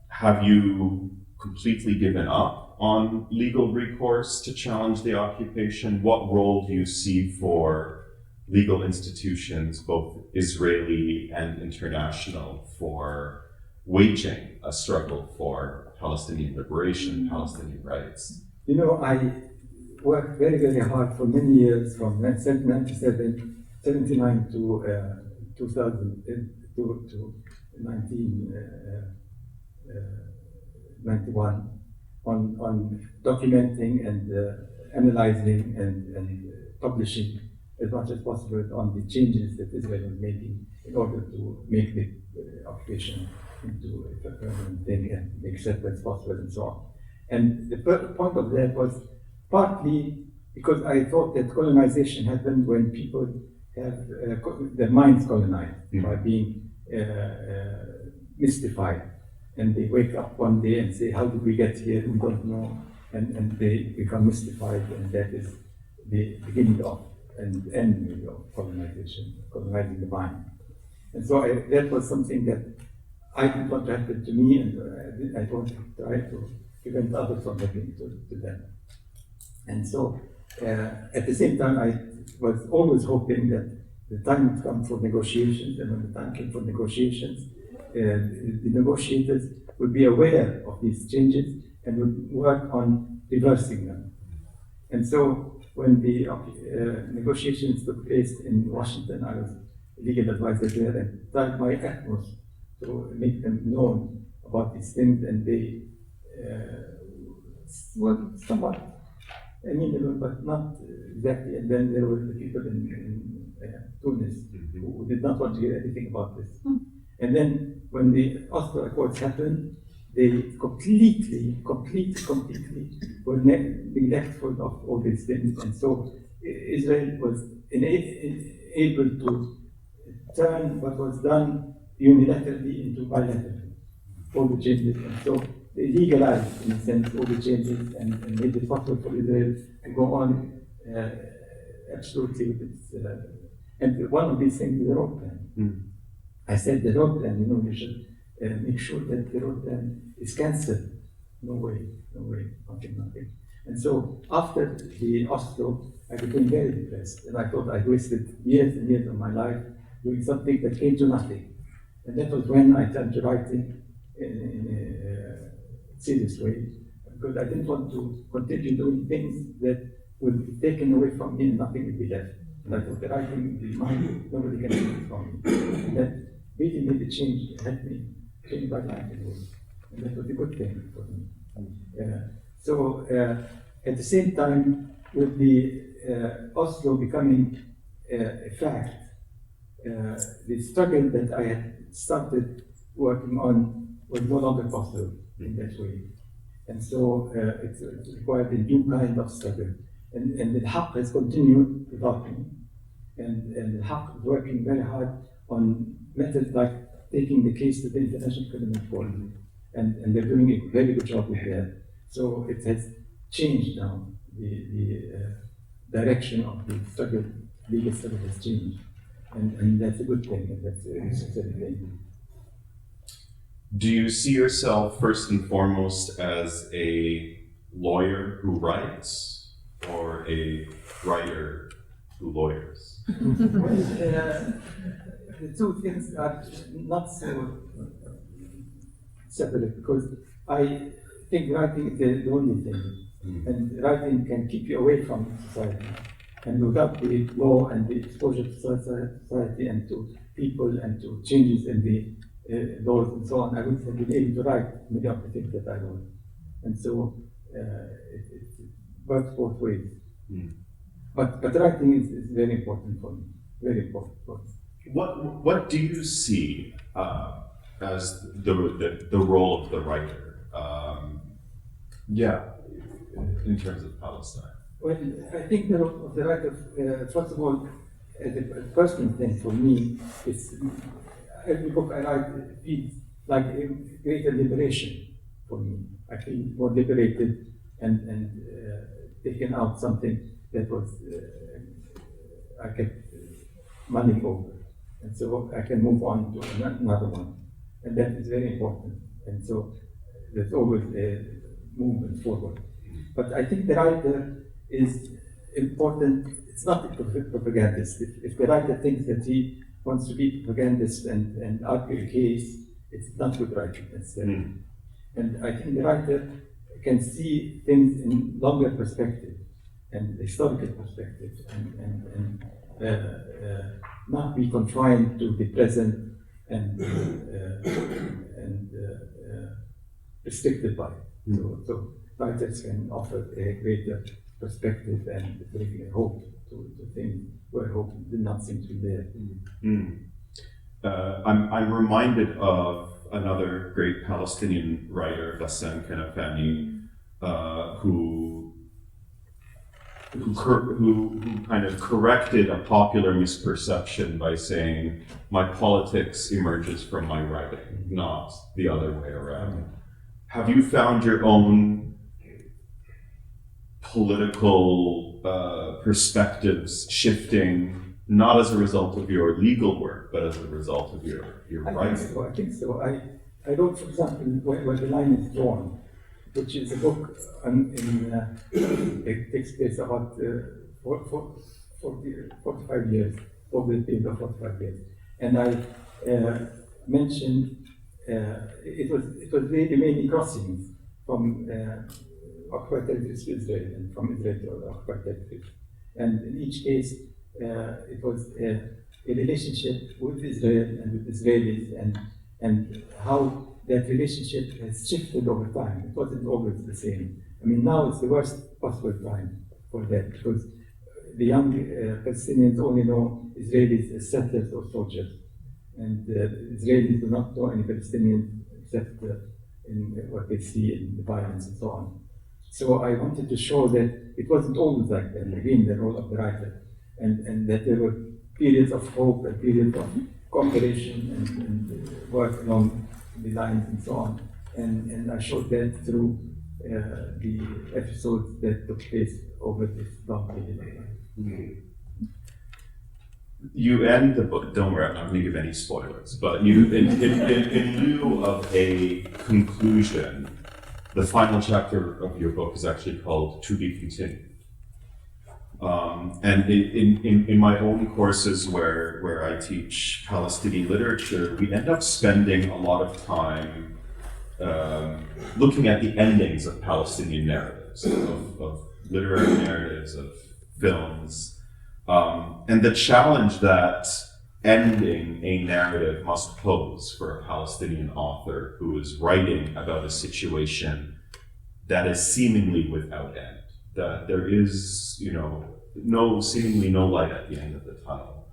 Have you completely given up on legal recourse to challenge the occupation? What role do you see for legal institutions, both Israeli and international, for waging a struggle for Palestinian liberation, Palestinian rights? I worked very, very hard for many years, from 1979 to 2000 to 1991 on documenting and analyzing and publishing as much as possible on the changes that Israel was making in order to make the occupation into a permanent thing and make settlements possible and so on. And the point of that was partly because I thought that colonization happened when people have their minds colonized by being mystified. And they wake up one day and say, how did we get here? We don't know. And they become mystified, and that is the beginning of and end really of colonization, colonizing the mind. And so that was something that I didn't want to happen to me, and I wanted to try to prevent others from happening to them. And so at the same time, I was always hoping that the time would come for negotiations, and when the time came for negotiations, the negotiators would be aware of these changes and would work on reversing them. And so when the negotiations took place in Washington, I was a legal advisor there and tried my utmost to make them known about these things, and they were somewhat amenable, but not exactly. And then there were the people in Tunis who did not want to hear anything about this. And then when the Oslo Accords happened, they completely were neglectful of all these things. And so Israel was able to turn what was done unilaterally into bilateral, all the changes. And so they legalized, in a sense, all the changes and made it possible for Israel to go on absolutely with its. And one of these things is the road plan. I said the road plan, you should make sure that the road plan is cancelled. No way, nothing. And so after the Oslo, I became very depressed, and I thought I'd wasted years and years of my life doing something that came to nothing. And that was when I turned to writing in a serious way, because I didn't want to continue doing things that would be taken away from me and nothing would be left. And I thought the writing would be mine, nobody can take it from me. And that really made a change, helped me change my life in a way. And that was a good thing for me. So at the same time, with the Oslo becoming a fact, the struggle that I had started working on was no longer possible in that way. And so it required a new kind of struggle. And the Haq has continued without me. And the Haq is working very hard on methods like taking the case to the International Criminal Court. And they're doing a very good job with that. So it has changed now. The direction of the struggle, legal struggle has changed. And that's a good thing, and that's a necessary thing. Do you see yourself first and foremost as a lawyer who writes or a writer who lawyers? Well, the two things are not so separate, because I think writing is the only thing And writing can keep you away from society. And without the law and the exposure to society and to people and to changes in the laws and so on, I wouldn't have been able to write many of the things that I wrote. And so it works both ways. But writing is very important for me, very important for me. What do you see as the role of the writer? In terms of Palestine. Well, I think the role of the writer, first of all, the personal thing for me is every book I write feels like a greater liberation for me. I feel more liberated and taken out something that was I kept mulling over, and so I can move on to another one, and that is very important. And so there's always a movement forward. But I think the writer is important. It's not a propagandist. If the writer thinks that he wants to be propagandist and argue a case, it's not good writing necessarily. And I think the writer can see things in longer perspective and historical perspective, and not be confined to the present and restricted by it. So writers can offer a greater perspective and bring a hope to things where hope did not seem to be there. I'm reminded of another great Palestinian writer, Ghassan Kanafani, who kind of corrected a popular misperception by saying, my politics emerges from my writing, not the other way around. Have you found your own political perspectives shifting, not as a result of your legal work, but as a result of your writing? I think so. I wrote, for example, where the line is drawn, which is a book it takes place about 45 years, over the period of 45 years. And I mentioned it was really mainly crossings from occupied territories to Israel and from Israel to occupied territories. And in each case, it was a relationship with Israel and with Israelis, and how that relationship has shifted over time. It wasn't always the same. I mean, now it's the worst possible time for that, because the young Palestinians only know Israelis as settlers or soldiers, and Israelis do not know any Palestinians except in what they see in the violence and so on. So I wanted to show that it wasn't always like that, again, the role of the writer, and that there were periods of hope and periods of cooperation and work along the lines and so on. And I showed that through the episodes that took place over this long period of time. You end the book, don't worry, I'm not going to give any spoilers, but you, in lieu of a conclusion, the final chapter of your book is actually called To Be Continued. And in my own courses where I teach Palestinian literature, we end up spending a lot of time looking at the endings of Palestinian narratives, of literary narratives, of films, and the challenge that ending a narrative must pose for a Palestinian author who is writing about a situation that is seemingly without end. That there is, seemingly no light at the end of the tunnel.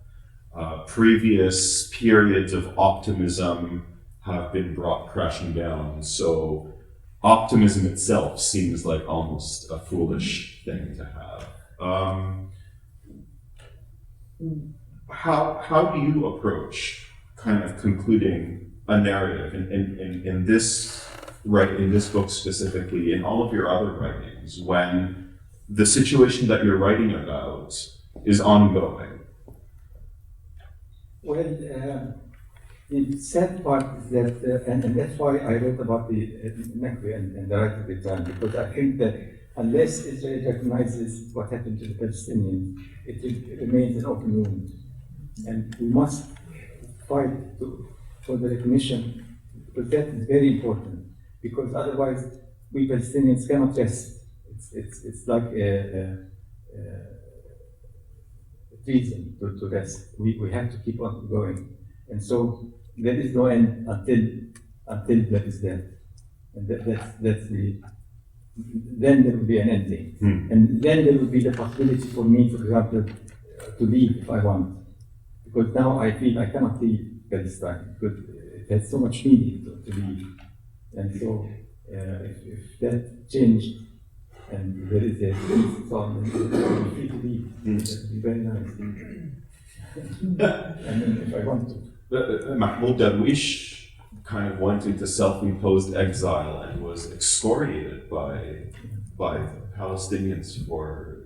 Previous periods of optimism have been brought crashing down, so optimism itself seems like almost a foolish thing to have. How do you approach kind of concluding a narrative in this book specifically, in all of your other writings, when the situation that you're writing about is ongoing? Well, the sad part is that, and that's why I wrote about the Nakba and the right of return, because I think that unless Israel recognizes what happened to the Palestinians, it remains an open wound. And we must fight for the recognition, because that is very important, because otherwise we Palestinians cannot rest. It's like a treason to rest. We have to keep on going, and so there is no end until that is dead, and that's the. Then there will be an ending, and then there will be the possibility for me, for example, to leave if I want, because now I feel I cannot leave Palestine because it has so much meaning to leave, and so if that changed and there is a peace on, then I'm free to leave. That would be very nice. And then if I want to. Mahmoud Darwish kind of went into self-imposed exile and was excoriated by the Palestinians for,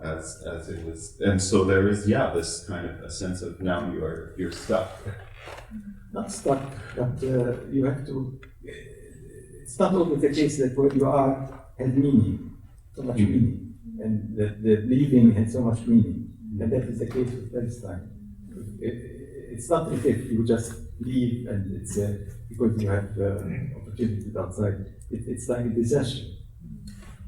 as it was, and so there is this kind of a sense of now you're stuck. Not stuck, but you have to. It's not always the case that where you are has meaning, so much meaning, and the leaving has so much meaning, and that is the case with Palestine. It's not as if you just leave and it's because you have opportunities outside. It's like a disaster.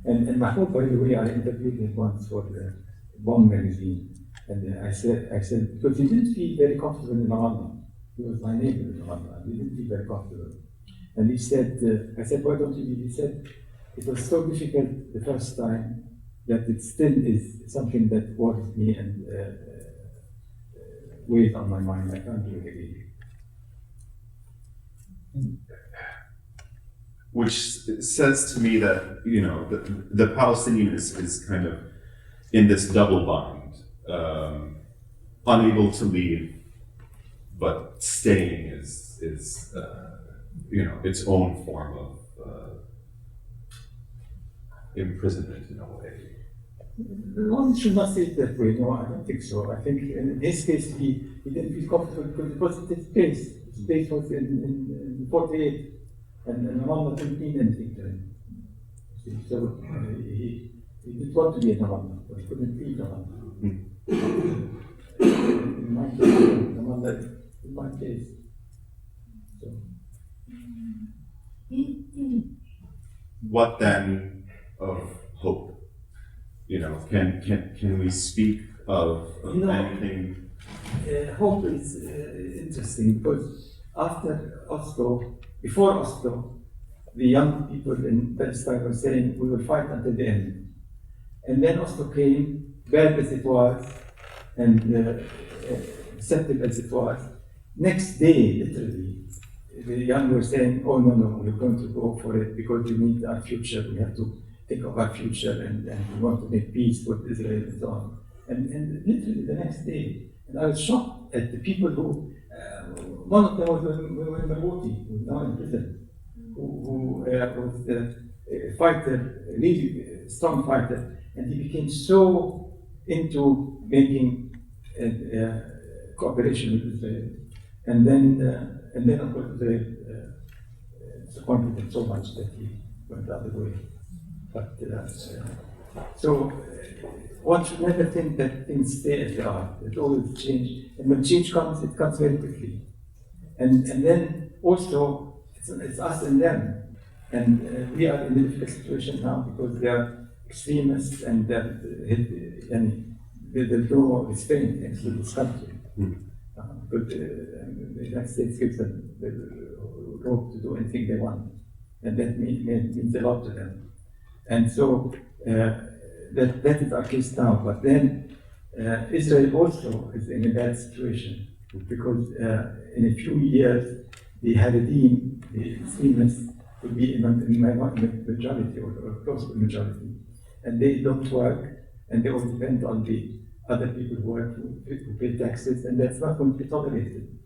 And Mahmoud, by the way, I interviewed him once for the Bomb magazine, and I said because he didn't feel very comfortable in Ramallah. He was my neighbor in Ramallah. He didn't feel very comfortable, and he said, I said, why don't you leave? He said, it was so difficult the first time that it still is something that worries me and weighs on my mind. I can't do it again. Which says to me that, the Palestinian is kind of in this double bind, unable to leave, but staying is its own form of imprisonment in a way. One should not say it that way. No, I don't think so. I think in his case, he didn't feel comfortable because it was his base. His base was in 48, and Ramallah didn't mean anything to him. So he didn't want to be in Ramallah, but he couldn't leave Ramallah. In my case, Ramallah, in my case. So. What then of hope? Can we speak of anything? Hope is interesting because after Oslo, before Oslo, the young people in Palestine were saying we will fight until the end. And then Oslo came, bad as it was, and accepted as it was. Next day, literally, the young were saying, oh no, we're going to go for it because we need our future, we have to think of our future and we want to make peace with Israel and so on. And literally the next day, and I was shocked at the people who, one of them was Marwoti, who is now in prison, who was a fighter, a really strong fighter, and he became so into making cooperation with Israel. And then of course Israel disappointed him so much that he went the other way. But so one should never think that things stay as they are. It always change, and when change comes, it comes very quickly. And then also it's us and them, and we are in a difficult situation now because they are extremists and there's no restraint against this country. But the United States gives them the rope to do anything they want, and that means a lot to them. And so that is our case now. But then Israel also is in a bad situation because in a few years the Haredim, the extremists, will be in majority or close to majority, and they don't work, and they all depend on the other people who work who pay taxes, and that's not going to be tolerated.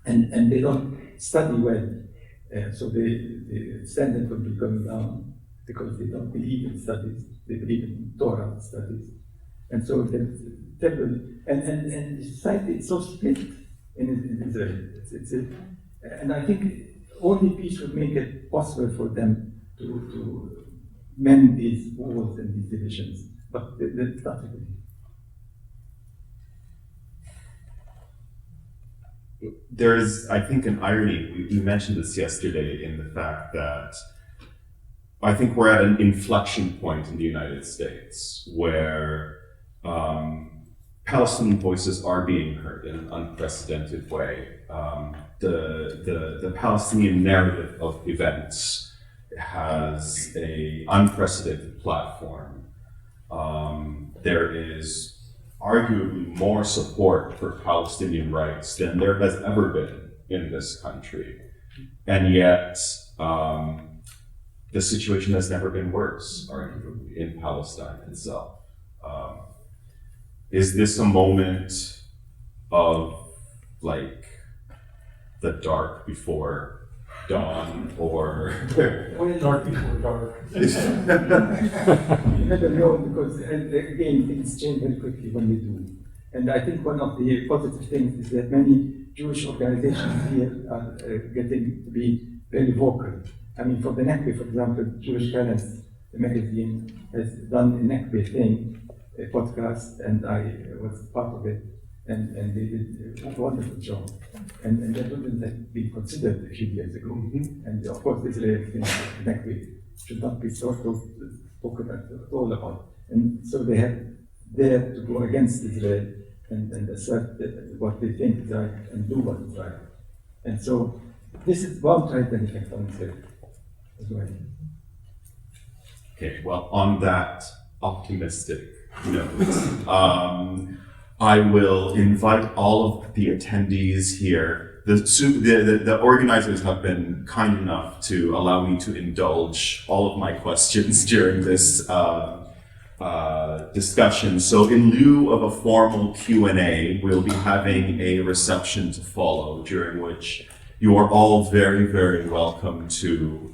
And they don't study well, so the standard will be going down because they don't believe in studies, they believe in Torah studies. And so there's terrible, and the society is so split in Israel. And I think only peace would make it possible for them to mend these wars and these divisions. But that's not happening. There's, I think, an irony. We mentioned this yesterday in the fact that I think we're at an inflection point in the United States where Palestinian voices are being heard in an unprecedented way. The Palestinian narrative of events has an unprecedented platform. There is arguably more support for Palestinian rights than there has ever been in this country. And yet, the situation has never been worse, arguably, in Palestine itself. Is this a moment of, like, the dark before dawn, or? Dark before dark. You never know, because again, things change very quickly when we do. And I think one of the positive things is that many Jewish organizations here are getting to be very vocal. I mean, for the Nakba, for example, Jewish Balance, the magazine, has done a Nakba thing, a podcast, and I was part of it, and they did a wonderful job. And that wouldn't have been considered a few years ago. And of course, the Israeli thing, Nakba, should not be sort of spoken at all about. And so they have dared to go against Israel and assert what they think is right and do what is right. And so this is one tried an effect on Israel as well. Okay, well, on that optimistic note, I will invite all of the attendees here. The organizers have been kind enough to allow me to indulge all of my questions during this discussion. So in lieu of a formal Q&A, we'll be having a reception to follow, during which you are all very, very welcome to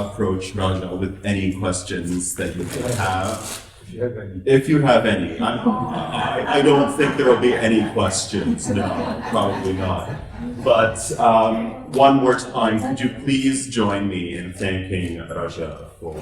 approach Raja with any questions that you may have. If you have any. I don't think there will be any questions. No, probably not. But one more time, could you please join me in thanking Raja for